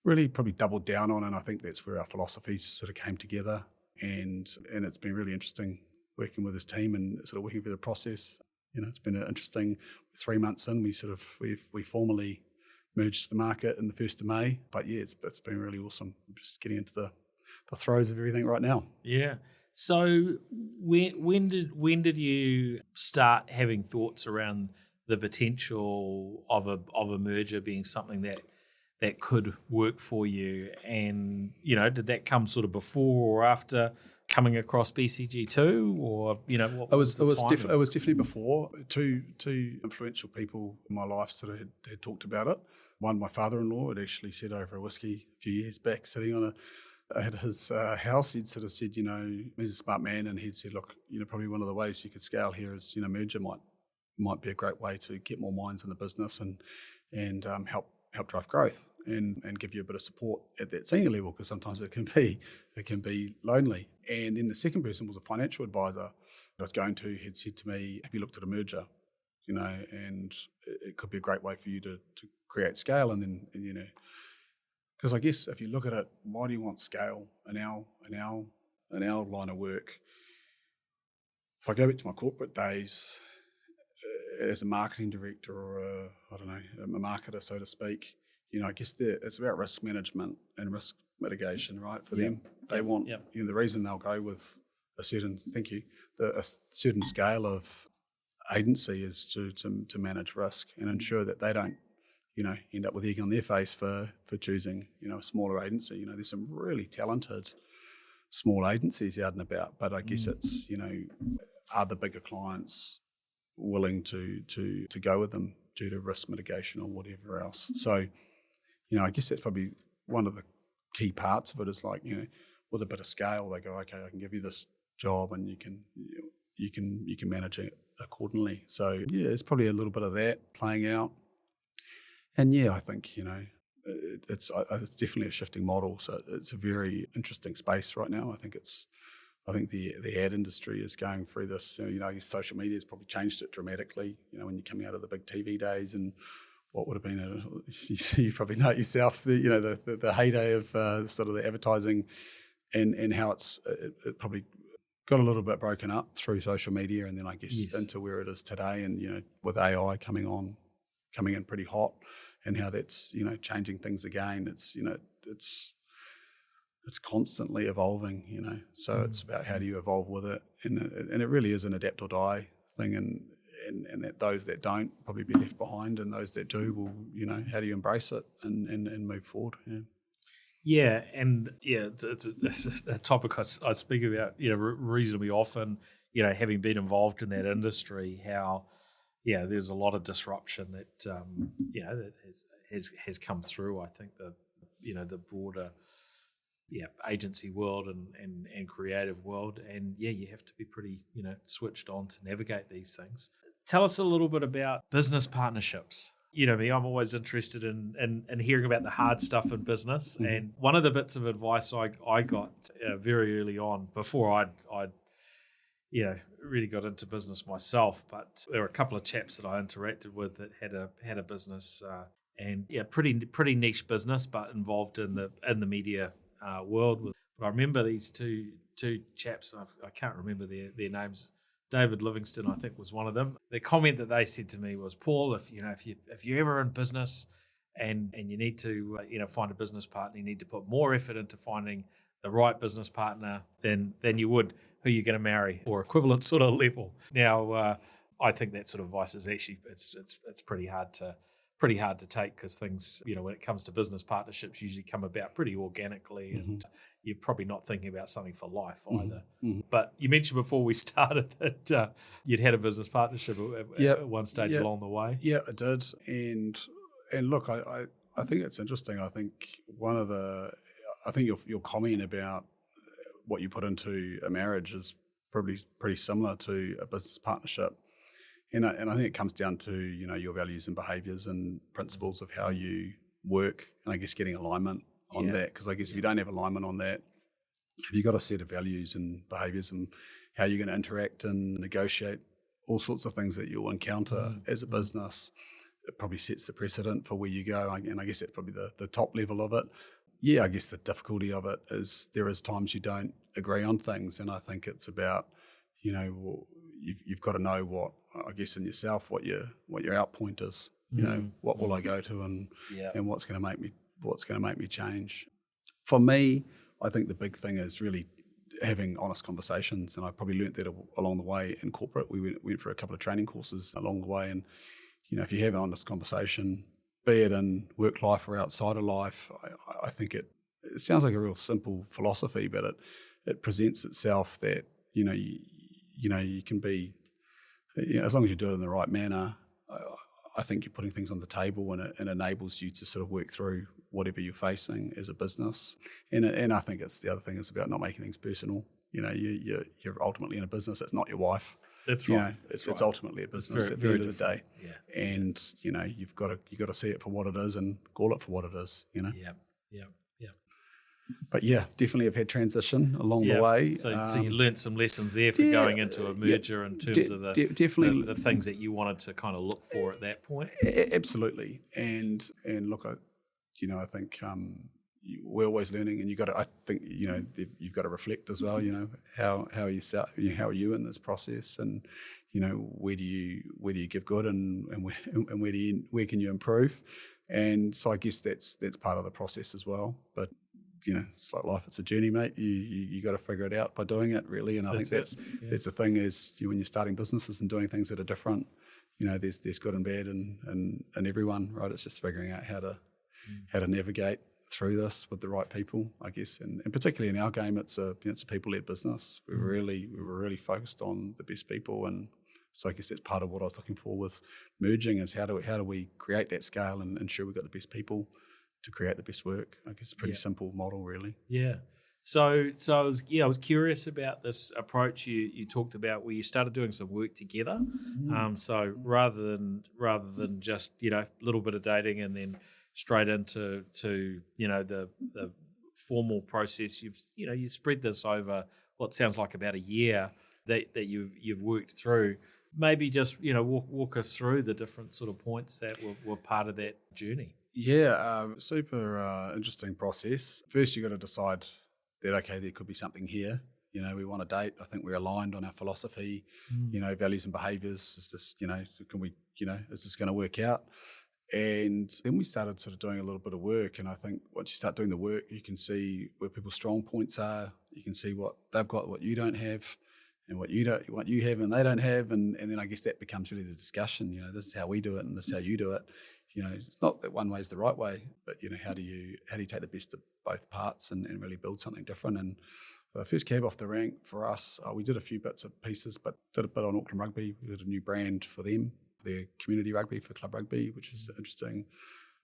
really probably doubled down on, and I think that's where our philosophies sort of came together. And it's been really interesting working with his team and sort of working through the process. It's been an interesting 3 months in. We formally merged the market in the 1st of May. But yeah, it's been really awesome. I'm just getting into the throes of everything right now. Yeah. So when did you start having thoughts around the potential of a merger being something that could work for you? And, did that come sort of before or after coming across BCG2, or, what was the timing? It was definitely before. Two influential people in my life sort of had talked about it. One, my father-in-law, had actually said over a whiskey a few years back, sitting at his house, he'd sort of said, he's a smart man, and he'd said, look, probably one of the ways you could scale here is, merger might be a great way to get more minds in the business and help drive growth and give you a bit of support at that senior level, because sometimes it can be lonely. And then the second person was a financial advisor that I was going to, had said to me, have you looked at a merger? And it could be a great way for you to create scale. And then, because I guess if you look at it, why do you want scale in our line of work? If I go back to my corporate days, as a marketing director or a marketer, so to speak, I guess it's about risk management and risk mitigation, right? For them, they want, the reason they'll go with a certain scale of agency is to manage risk and ensure that they don't end up with egg on their face for choosing, a smaller agency. There's some really talented small agencies out and about, but I guess it's, are the bigger clients willing to go with them due to risk mitigation or whatever else? So, I guess that's probably one of the key parts of it is like, with a bit of scale, they go, okay, I can give you this job and you can manage it accordingly. So yeah, there's probably a little bit of that playing out. And yeah, I think, it's definitely a shifting model. So it's a very interesting space right now. I think the ad industry is going through this. I guess social media has probably changed it dramatically. When you're coming out of the big TV days and what would have been you probably know it yourself, the heyday of sort of the advertising and how it probably got a little bit broken up through social media, and then I guess into where it is today, and with AI coming in pretty hot, and how that's changing things again. It's constantly evolving, so it's about how do you evolve with it, and it really is an adapt or die thing, and that those that don't probably be left behind, and those that do will, how do you embrace it and move forward? Yeah, and it's a topic I speak about, reasonably often, having been involved in that industry, how, there's a lot of disruption that, that has come through. I think the broader, agency world and creative world, and you have to be pretty, switched on to navigate these things. Tell us a little bit about business partnerships. Me, I'm always interested in hearing about the hard stuff in business. Mm-hmm. And one of the bits of advice I got very early on, before I'd really got into business myself, but there were a couple of chaps that I interacted with that had a business and pretty niche business, but involved in the media world. But I remember these two chaps, and I can't remember their names. David Livingston, I think, was one of them. The comment that they said to me was, Paul, if you're ever in business and you need to find a business partner, you need to put more effort into finding the right business partner than you would who you're going to marry, or equivalent sort of level. Now, I think that sort of advice is actually it's pretty hard to take, because things, when it comes to business partnerships, usually come about pretty organically, mm-hmm. and you're probably not thinking about something for life either. Mm-hmm. But you mentioned before we started that you'd had a business partnership at one stage along the way. Yeah, I did. And look, I think it's interesting. I think your comment about what you put into a marriage is probably pretty similar to a business partnership. And I think it comes down to, your values and behaviours and principles of how you work, and I guess getting alignment on that. Because I guess if you don't have alignment on that, if you've got a set of values and behaviours and how you're going to interact and negotiate all sorts of things that you'll encounter as a business, it probably sets the precedent for where you go. And I guess that's probably the top level of it. Yeah, I guess the difficulty of it is there is times you don't agree on things, and I think it's about, you've got to know what, I guess, in yourself, what your out point is. What will I go to, and what's going to make me change. For me, I think the big thing is really having honest conversations, and I probably learnt that along the way in corporate. We went for a couple of training courses along the way, and if you have an honest conversation, be it in work life or outside of life, I think it sounds like a real simple philosophy, but it presents itself that you can be, as long as you do it in the right manner, I think you're putting things on the table, and it enables you to sort of work through whatever you're facing as a business. And I think it's the other thing is about not making things personal. You're ultimately in a business. It's not your wife. That's right. It's ultimately a business at the end of the day. Yeah. And you've got to see it for what it is and call it for what it is. Yeah. But yeah, definitely have had transition along the way. So you learnt some lessons there for going into a merger in terms of definitely the things that you wanted to kind of look for at that point. Absolutely. And look, I think we're always learning, and I think you've got to reflect as well. How are you in this process, and where do you give good, and where can you improve? And so I guess that's part of the process as well. But it's like life; it's a journey, mate. You got to figure it out by doing it, really. And I think that's the thing is when you're starting businesses and doing things that are different. there's good and bad in everyone, right? It's just figuring out how to navigate through this with the right people, I guess. And particularly in our game, it's a people-led business. We were really focused on the best people, and so I guess that's part of what I was looking for with merging is how do we create that scale and ensure we've got the best people to create the best work. I guess it's a pretty simple model, really. Yeah. So I was curious about this approach you talked about where you started doing some work together. So rather than just a little bit of dating and then straight into the formal process, you spread this over what sounds like about a year that you've worked through. Maybe just walk us through the different sort of points that were part of that journey. Yeah, super interesting process. First, you got to decide that, okay, there could be something here. We want a date. I think we're aligned on our philosophy, values and behaviours. Is this, can we, is this going to work out? And then we started sort of doing a little bit of work. And I think once you start doing the work, you can see where people's strong points are. You can see what they've got, what you don't have, and what you have and they don't have. And then I guess that becomes really the discussion. This is how we do it and this is how you do it. It's not that one way is the right way, but how do you take the best of both parts and really build something different? And the first cab off the rank for us, we did a few bits and pieces, but did a bit on Auckland Rugby. We did a new brand for them, their community rugby for club rugby, which was an interesting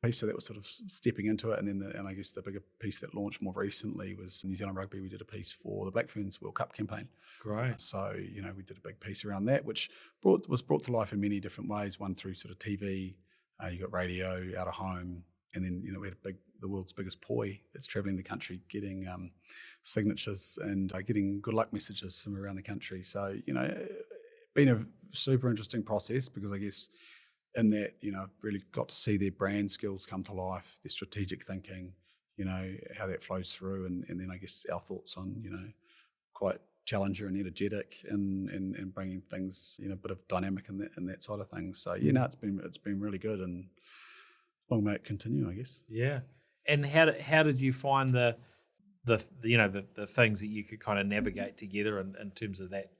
piece. So that was sort of stepping into it. And then and I guess the bigger piece that launched more recently was New Zealand Rugby. We did a piece for the Black Ferns World Cup campaign. Great. So, we did a big piece around that, which was brought to life in many different ways. One through sort of TV, you got radio, out of home, and then we had the world's biggest poi that's travelling the country, getting signatures and getting good luck messages from around the country. So been a super interesting process because I guess in that I've really got to see their brand skills come to life, their strategic thinking, how that flows through, and then I guess our thoughts on quite challenger and energetic and bringing things a bit of dynamic in that side of things. So it's been really good, and long may it continue, I guess. Yeah. And how did you find the things that you could kind of navigate together in terms of that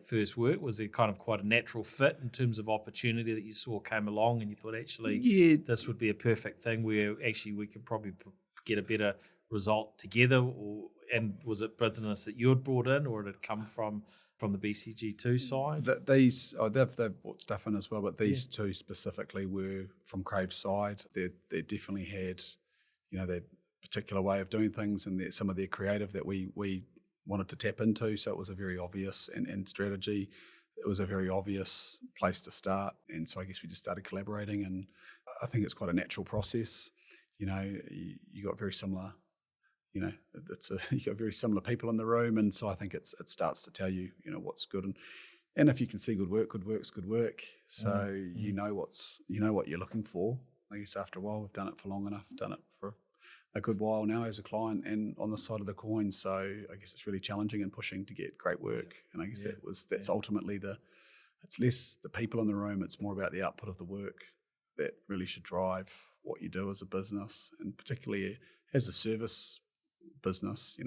first work? Was there kind of quite a natural fit in terms of opportunity that you saw came along and you thought actually this would be a perfect thing where actually we could probably get a better result together? And was it business that you had brought in, or did it come from the BCG2 side? They've brought stuff in as well, but these two specifically were from Crave's side. They definitely had, their particular way of doing things and some of their creative that we wanted to tap into. So it was a very obvious and strategy. It was a very obvious place to start, and so I guess we just started collaborating. And I think it's quite a natural process. You got very similar. You got very similar people in the room, and so I think it starts to tell you, what's good, and if you can see good work's good work. So what you're looking for. I guess after a while, we've done it for long enough, done it for a good while now as a client and on the side of the coin. So I guess it's really challenging and pushing to get great work, and I guess that's ultimately it's less the people in the room, it's more about the output of the work that really should drive what you do as a business, and particularly as a service business,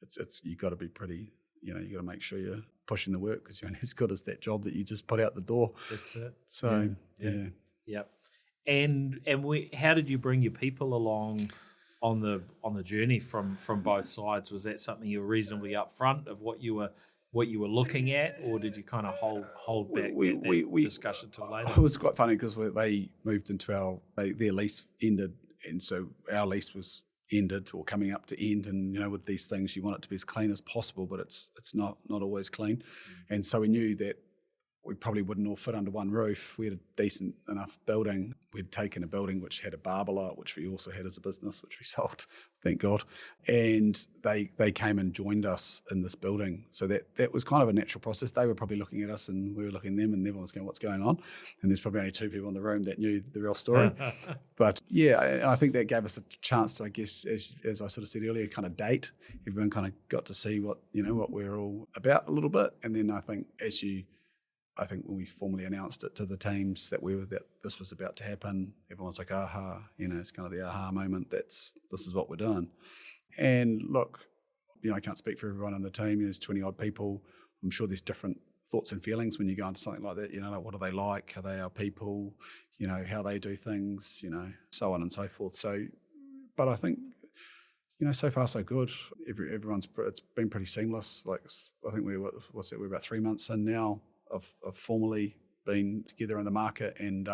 it's you got to be pretty, you got to make sure you're pushing the work because you're only as good as that job that you just put out the door. That's it. So Yep. And how did you bring your people along on the journey from both sides? Was that something you were reasonably upfront of what you were looking at, or did you kind of hold back that discussion till later? It was quite funny because they moved into their lease ended, and so our lease was ended or coming up to end, and with these things you want it to be as clean as possible, but it's not always clean. And so we knew that we probably wouldn't all fit under one roof. We had a decent enough building. We'd taken a building which had a barbela, which we also had as a business, which we sold, thank God. And they came and joined us in this building. So that was kind of a natural process. They were probably looking at us and we were looking at them, and everyone was going, what's going on? And there's probably only two people in the room that knew the real story. But I think that gave us a chance to, I guess, as I sort of said earlier, kind of date. Everyone kind of got to see what we're all about a little bit. And then I think when we formally announced it to the teams that this was about to happen, everyone's like, aha, it's kind of the aha moment. This is what we're doing. And look, I can't speak for everyone on the team. There's 20 odd people. I'm sure there's different thoughts and feelings when you go into something like that. Like, what are they like? Are they our people? How they do things, so on and so forth. So, but I think, so far so good. It's been pretty seamless. Like, I think we're about 3 months in now of formally being together in the market, and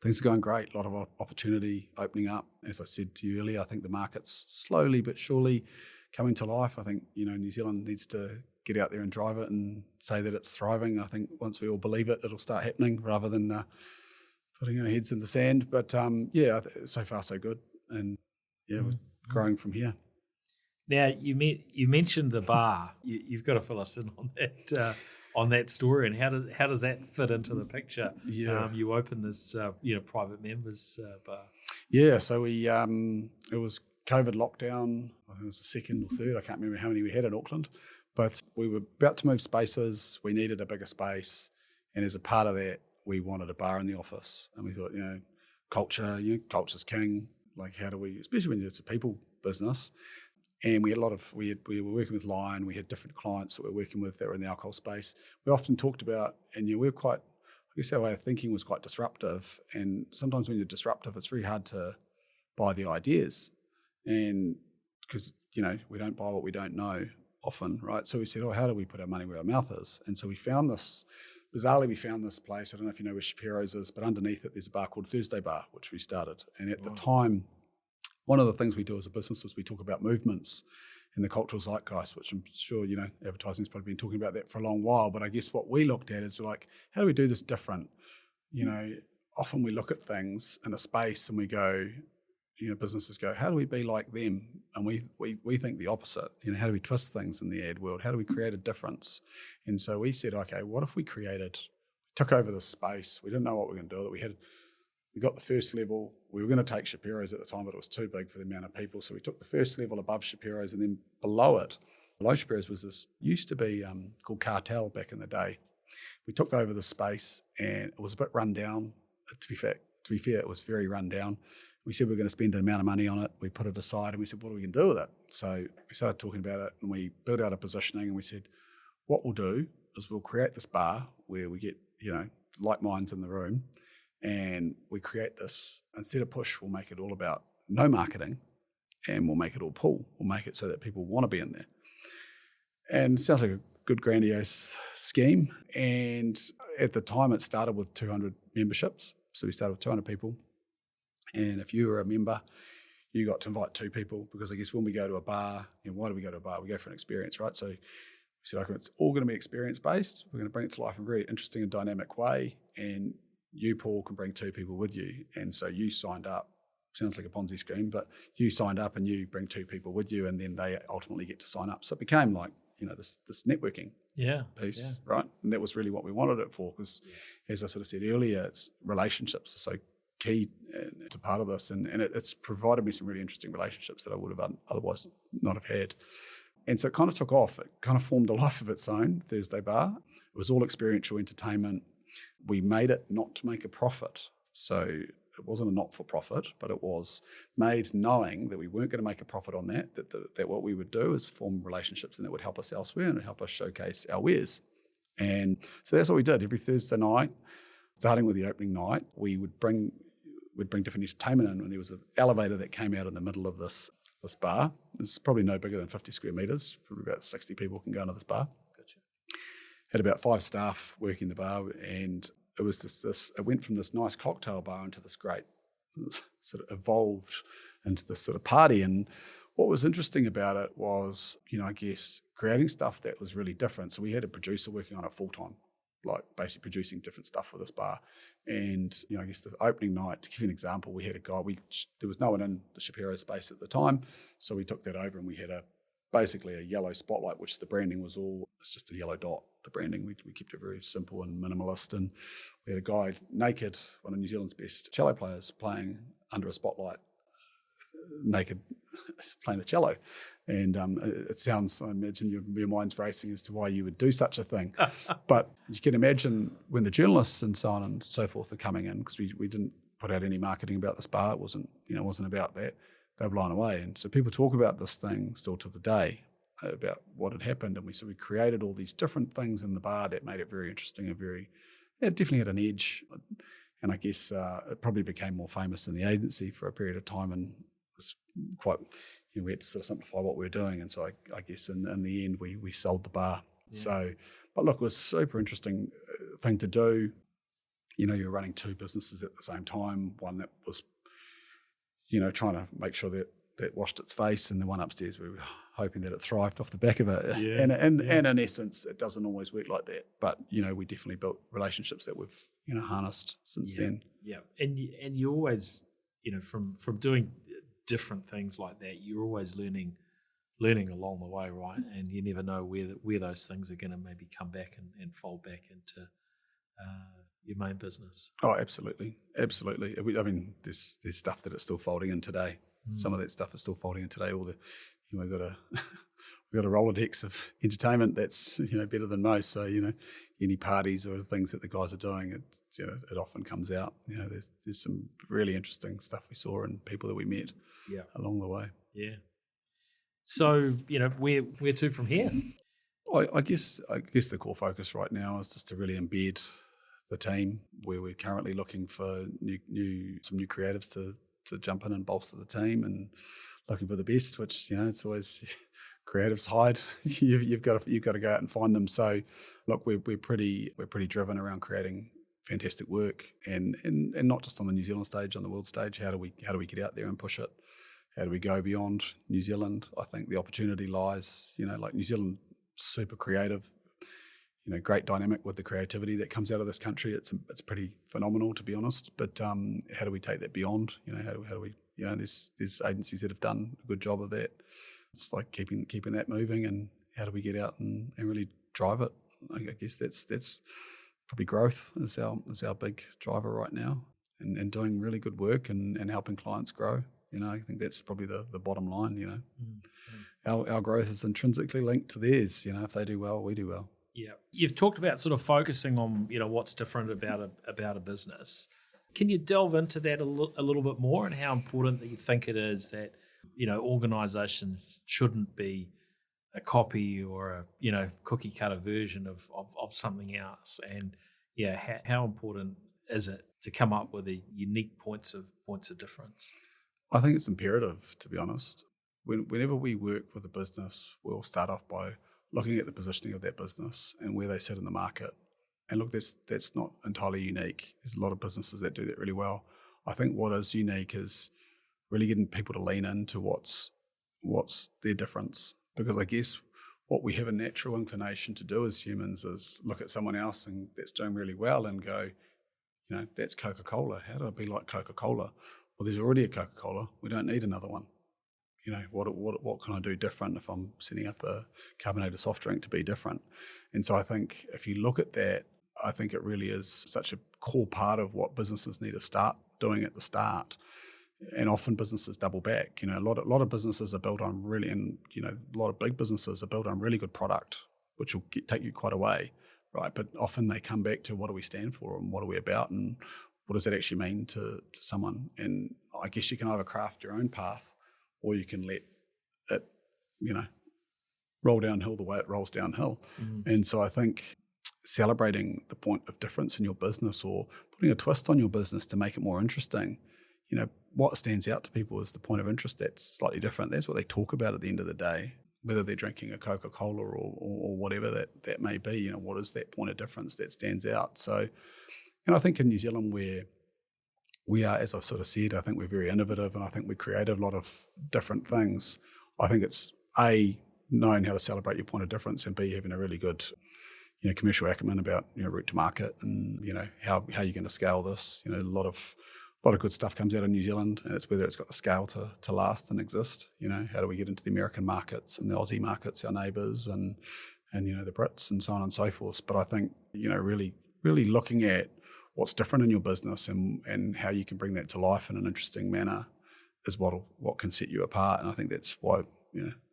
things are going great. A lot of opportunity opening up. As I said to you earlier, I think the market's slowly but surely coming to life. I think, New Zealand needs to get out there and drive it and say that it's thriving. I think once we all believe it, it'll start happening rather than putting our heads in the sand. But so far so good. And we're growing from here. Now, you mentioned the bar. You've got to fill us in on that story, and how does that fit into the picture? Yeah. You opened this private members bar. Yeah, so we it was COVID lockdown. I think it was the second or third. I can't remember how many we had in Auckland, but we were about to move spaces. We needed a bigger space, and as a part of that, we wanted a bar in the office. And we thought, culture's king. Like, how do we, especially when it's a people business. And we had we were working with Lion. We had different clients that we were working with that were in the alcohol space. We often talked about, and we were quite, I guess our way of thinking was quite disruptive. And sometimes when you're disruptive, it's very hard to buy the ideas. And because, we don't buy what we don't know often, right? So we said, how do we put our money where our mouth is? And so bizarrely, we found this place. I don't know if you know where Shapiro's is, but underneath it, there's a bar called Thursday Bar, which we started. And at the time, one of the things we do as a business was we talk about movements and the cultural zeitgeist, which I'm sure, advertising's probably been talking about that for a long while. But I guess what we looked at is like, how do we do this different? Often we look at things in a space and we go, businesses go, how do we be like them? And we think the opposite. How do we twist things in the ad world? How do we create a difference? And so we said, okay, what if we took over this space? We didn't know what we were going to do. We got the first level. We were going to take Shapiro's at the time, but it was too big for the amount of people. So we took the first level above Shapiro's, and then below Shapiro's was this, used to be called Cartel back in the day. We took over the space, and it was a bit run down. To be fair, it was very run down. We said we were going to spend an amount of money on it. We put it aside, and we said, what are we going to do with it? So we started talking about it, and we built out a positioning, and we said, what we'll do is we'll create this bar where we get, like minds in the room, and we create this, instead of push, we'll make it all about no marketing, and we'll make it all pull. We'll make it so that people want to be in there. And it sounds like a good grandiose scheme. And at the time, it started with 200 memberships. So we started with 200 people. And if you were a member, you got to invite 2 people, because I guess when we go to a bar, why do we go to a bar? We go for an experience, right? So we said, okay, it's all going to be experience-based. We're going to bring it to life in a very interesting and dynamic way. And you, Paul, can bring 2 people with you. And so you signed up. Sounds like a Ponzi scheme, but you signed up and you bring 2 people with you, and then they ultimately get to sign up. So it became like, this networking piece, right? And that was really what we wanted it for, because as I sort of said earlier, it's relationships are so key to part of this. And it's provided me some really interesting relationships that I would have otherwise not have had. And so it kind of took off. It kind of formed a life of its own, Thursday Bar. It was all experiential entertainment. We made it not to make a profit. So it wasn't a not-for-profit, but it was made knowing that we weren't going to make a profit on that what we would do is form relationships, and that would help us elsewhere and help us showcase our wares. And so that's what we did. Every Thursday night, starting with the opening night, we'd bring different entertainment in, and there was an elevator that came out in the middle of this bar. It's probably no bigger than 50 square metres. Probably about 60 people can go into this bar. Gotcha. Had about 5 staff working the bar, and it was it went from this nice cocktail bar into this great, sort of evolved into this sort of party. And what was interesting about it was, I guess, creating stuff that was really different. So we had a producer working on it full time, like basically producing different stuff for this bar. And, I guess the opening night, to give you an example, we had a guy, there was no one in the Shapiro space at the time. So we took that over, and we had basically a yellow spotlight, which the branding was it's just a yellow dot. The branding, we kept it very simple and minimalist. And we had a guy naked, one of New Zealand's best cello players, playing under a spotlight, naked, playing the cello. And it sounds, I imagine your mind's racing as to why you would do such a thing. But you can imagine when the journalists and so on and so forth are coming in, because we didn't put out any marketing about this bar. It wasn't about that. They were blown away. And so people talk about this thing still to the day. what had happened, and we created all these different things in the bar that made it very interesting and it definitely had an edge. And I guess it probably became more famous in the agency for a period of time, and was quite, we had to sort of simplify what we were doing. And so I guess in the end we sold the bar. Yeah. So, but look, it was a super interesting thing to do. You're running two businesses at the same time. One that was, trying to make sure that washed its face, and the one upstairs we were hoping that it thrived off the back of it. Yeah. And in essence, it doesn't always work like that. But we definitely built relationships that we've harnessed since then. Yeah, and you always from doing different things like that, you're always learning along the way, right? And you never know where those things are going to maybe come back and fold back into your main business. Oh, absolutely. I mean, there's stuff that it's still folding in today. Some of that stuff is still folding in today. All the, we've got a Rolodex of entertainment that's better than most. So any parties or things that the guys are doing, it often comes out. There's some really interesting stuff we saw and people that we met along the way. Yeah. So where to from here? I guess the core focus right now is just to really embed the team, where we're currently looking for some new creatives to jump in and bolster the team, and looking for the best, which it's always creatives hide. you've got to go out and find them. So look, we're pretty driven around creating fantastic work, and not just on the New Zealand stage, on the world stage. How do we get out there and push it? How do we go beyond New Zealand? I think the opportunity lies, like New Zealand, super creative. Great dynamic with the creativity that comes out of this country. It's pretty phenomenal, to be honest. But how do we take that beyond? How do we? There's agencies that have done a good job of that. It's like keeping that moving, and how do we get out and really drive it? I guess that's probably growth is our big driver right now, and doing really good work and helping clients grow. I think that's probably the bottom line. Our growth is intrinsically linked to theirs. If they do well, we do well. Yeah, you've talked about sort of focusing on what's different about a business. Can you delve into that a little bit more, and how important that you think it is that organisations shouldn't be a copy or a cookie cutter version of something else, and how important is it to come up with a unique points of difference? I think it's imperative, to be honest. Whenever we work with a business, we'll start off by looking at the positioning of that business and where they sit in the market. And look, that's not entirely unique. There's a lot of businesses that do that really well. I think what is unique is really getting people to lean into what's their difference. Because I guess what we have a natural inclination to do as humans is look at someone else and that's doing really well and go, that's Coca-Cola. How do I be like Coca-Cola? Well, there's already a Coca-Cola. We don't need another one. What can I do different if I'm setting up a carbonated soft drink to be different? And so I think if you look at that, I think it really is such a core part of what businesses need to start doing at the start. And often businesses double back. A lot of businesses are built on really, and a lot of big businesses are built on really good product, which will take you quite a way, right? But often they come back to what do we stand for and what are we about and what does that actually mean to someone? And I guess you can either craft your own path, or you can let it, roll downhill the way it rolls downhill. Mm-hmm. And so I think celebrating the point of difference in your business, or putting a twist on your business to make it more interesting, what stands out to people is the point of interest that's slightly different. That's what they talk about at the end of the day, whether they're drinking a Coca-Cola or whatever that may be. What is that point of difference that stands out? So, I think in New Zealand where we are, as I sort of said, I think we're very innovative, and I think we create a lot of different things. I think it's A, knowing how to celebrate your point of difference, and B, having a really good, commercial acumen about, route to market and, how you're going to scale this. A lot of good stuff comes out of New Zealand, and it's whether it's got the scale to last and exist. How do we get into the American markets and the Aussie markets, our neighbours, and the Brits and so on and so forth. But I think, really looking at what's different in your business and how you can bring that to life in an interesting manner is what can set you apart. And I think that's why,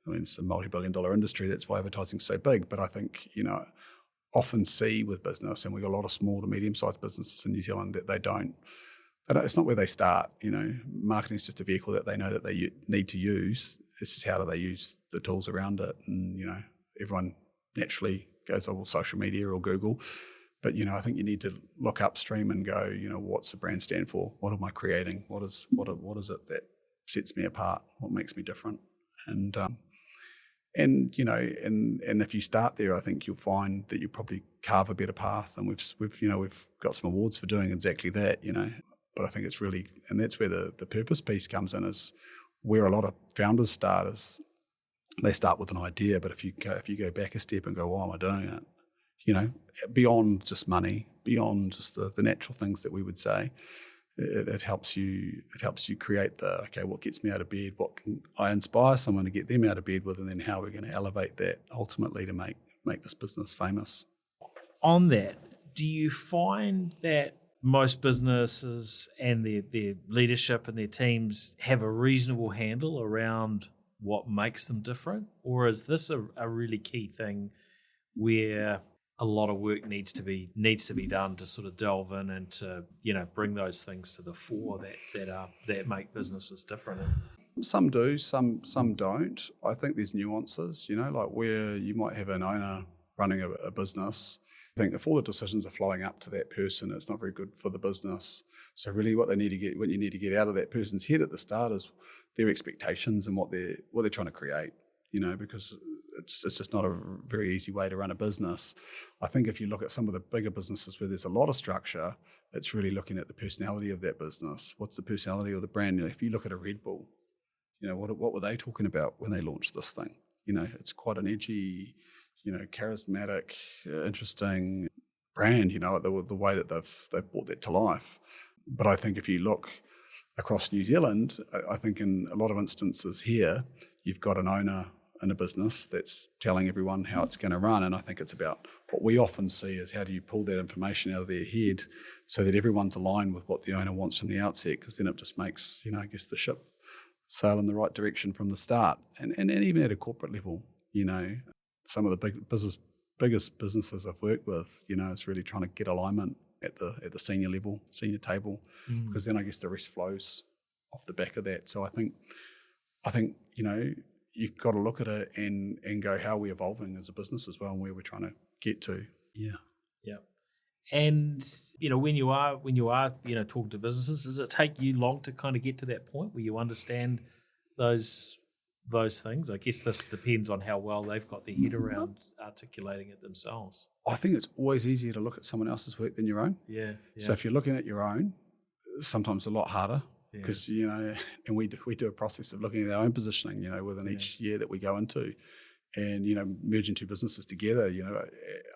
it's a multi-billion-dollar industry. That's why advertising's so big. But I think, often see with business, and we've got a lot of small to medium-sized businesses in New Zealand that they don't, it's not where they start. Marketing is just a vehicle that they know that they need to use, it's just how do they use the tools around it. And, everyone naturally goes, oh, well, social media or Google. But, I think you need to look upstream and go, what's the brand stand for? What am I creating? What is it that sets me apart? What makes me different? And if you start there, I think you'll find that you probably carve a better path. And we've got some awards for doing exactly that, But I think it's really, and that's where the purpose piece comes in, is where a lot of founders start is they start with an idea, but if you go back a step and go, why am I doing it? Beyond just money, beyond just the natural things that we would say, it helps you create what gets me out of bed, what can I inspire someone to get them out of bed with, and then how we're going to elevate that ultimately to make this business famous. On that, do you find that most businesses and their leadership and their teams have a reasonable handle around what makes them different? Or is this a really key thing where a lot of work needs to be done to sort of delve in and to bring those things to the fore that make businesses different? Some do, some don't. I think there's nuances, like where you might have an owner running a business. I think if all the decisions are flowing up to that person, it's not very good for the business. So really what you need to get out of that person's head at the start is their expectations and what they're trying to create, because it's just not a very easy way to run a business. I think if you look at some of the bigger businesses where there's a lot of structure, it's really looking at the personality of that business. What's the personality of the brand? If you look at a Red Bull, what were they talking about when they launched this thing? It's quite an edgy, charismatic, interesting brand, the way that they've brought that to life. But I think if you look across New Zealand, I think in a lot of instances here, you've got an owner in a business that's telling everyone how it's going to run. And I think it's about what we often see is how do you pull that information out of their head so that everyone's aligned with what the owner wants from the outset, because then it just makes, the ship sail in the right direction from the start. And even at a corporate level, some of the biggest businesses I've worked with, it's really trying to get alignment at the senior level, senior table, because then I guess the rest flows off the back of that. So I think you've got to look at it and go, how are we evolving as a business as well, and where we're trying to get to. Yeah. And when you are talking to businesses, does it take you long to kind of get to that point where you understand those things? I guess this depends on how well they've got their head around articulating it themselves. I think it's always easier to look at someone else's work than your own. Yeah. So if you're looking at your own, sometimes a lot harder. Because, and we do a process of looking at our own positioning, within each year that we go into, and, merging two businesses together,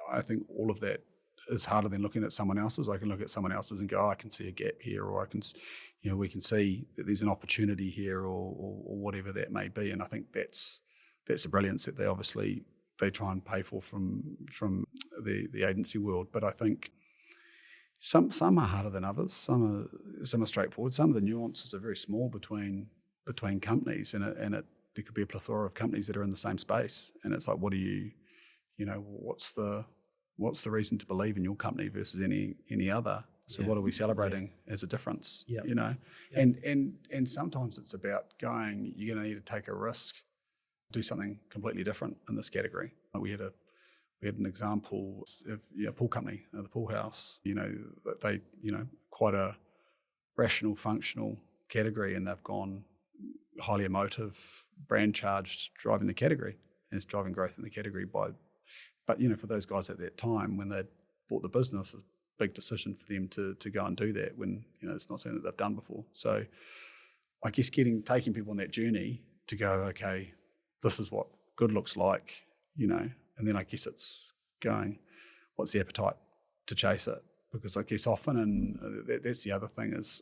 I think all of that is harder than looking at someone else's. I can look at someone else's and go, I can see a gap here, or I can, we can see that there's an opportunity here, or whatever that may be. And I think that's the brilliance that they try and pay for from the agency world. But I think some are harder than others. Some are straightforward. Some of the nuances are very small between companies, and there could be a plethora of companies that are in the same space. And it's like, what do you, what's the reason to believe in your company versus any other? So what are we celebrating as a difference? And sometimes it's about going, you're going to need to take a risk, do something completely different in this category. We had an example of a pool company, the Pool House, they, quite a rational, functional category, and they've gone highly emotive, brand charged, driving the category, and it's driving growth in the category but for those guys at that time, when they bought the business, it's a big decision for them to go and do that when, it's not something that they've done before. So I guess taking people on that journey to go, okay, this is what good looks like, and then I guess it's going, what's the appetite to chase it? Because I guess often, and that's the other thing is,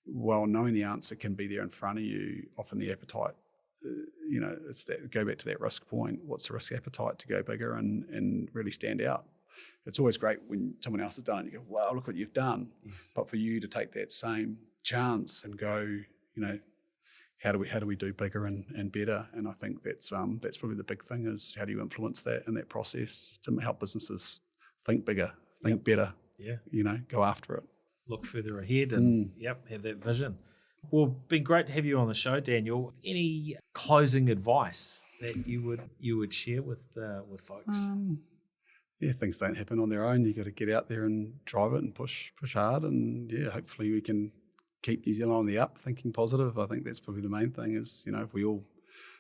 while knowing the answer can be there in front of you, often the appetite, it's that, go back to that risk point. What's the risk appetite to go bigger and really stand out? It's always great when someone else has done it and you go, wow, look what you've done. Yes. But for you to take that same chance and go, how do we do bigger and better? And I think that's probably the big thing is how do you influence that in that process to help businesses think bigger, think better, go after it. Look further ahead and have that vision. Well, been great to have you on the show, Daniel. Any closing advice that you would share with folks? Yeah, things don't happen on their own. You got to get out there and drive it and push hard, and hopefully we can keep New Zealand on the up, thinking positive. I think that's probably the main thing. Is if we all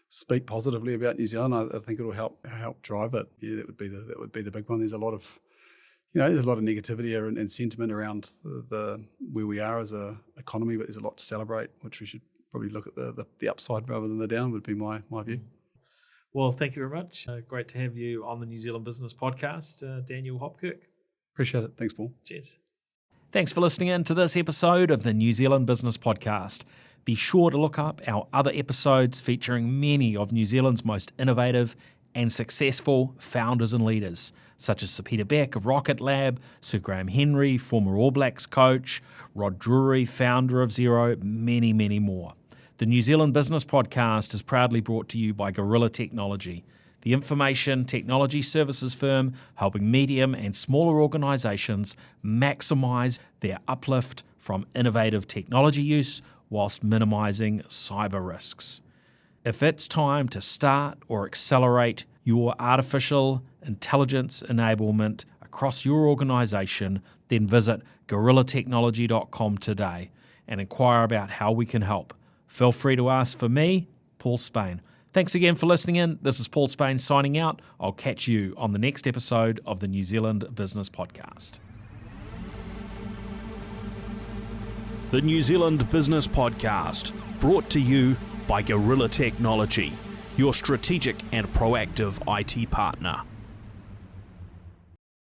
speak positively about New Zealand, I think it'll help drive it. Yeah, that would be the big one. There's a lot of negativity and sentiment around the where we are as a economy, but there's a lot to celebrate, which we should probably look at the upside rather than the down. Would be my view. Well, thank you very much. Great to have you on the New Zealand Business Podcast, Daniel Hopkirk. Appreciate it. Thanks, Paul. Cheers. Thanks for listening in to this episode of the New Zealand Business Podcast. Be sure to look up our other episodes featuring many of New Zealand's most innovative and successful founders and leaders, such as Sir Peter Beck of Rocket Lab, Sir Graham Henry, former All Blacks coach, Rod Drury, founder of Xero, many, many more. The New Zealand Business Podcast is proudly brought to you by Gorilla Technology, the information technology services firm helping medium and smaller organisations maximise their uplift from innovative technology use whilst minimising cyber risks. If it's time to start or accelerate your artificial intelligence enablement across your organisation, then visit gorillatechnology.com today and inquire about how we can help. Feel free to ask for me, Paul Spain. Thanks again for listening in. This is Paul Spain signing out. I'll catch you on the next episode of the New Zealand Business Podcast. The New Zealand Business Podcast, brought to you by Gorilla Technology, your strategic and proactive IT partner.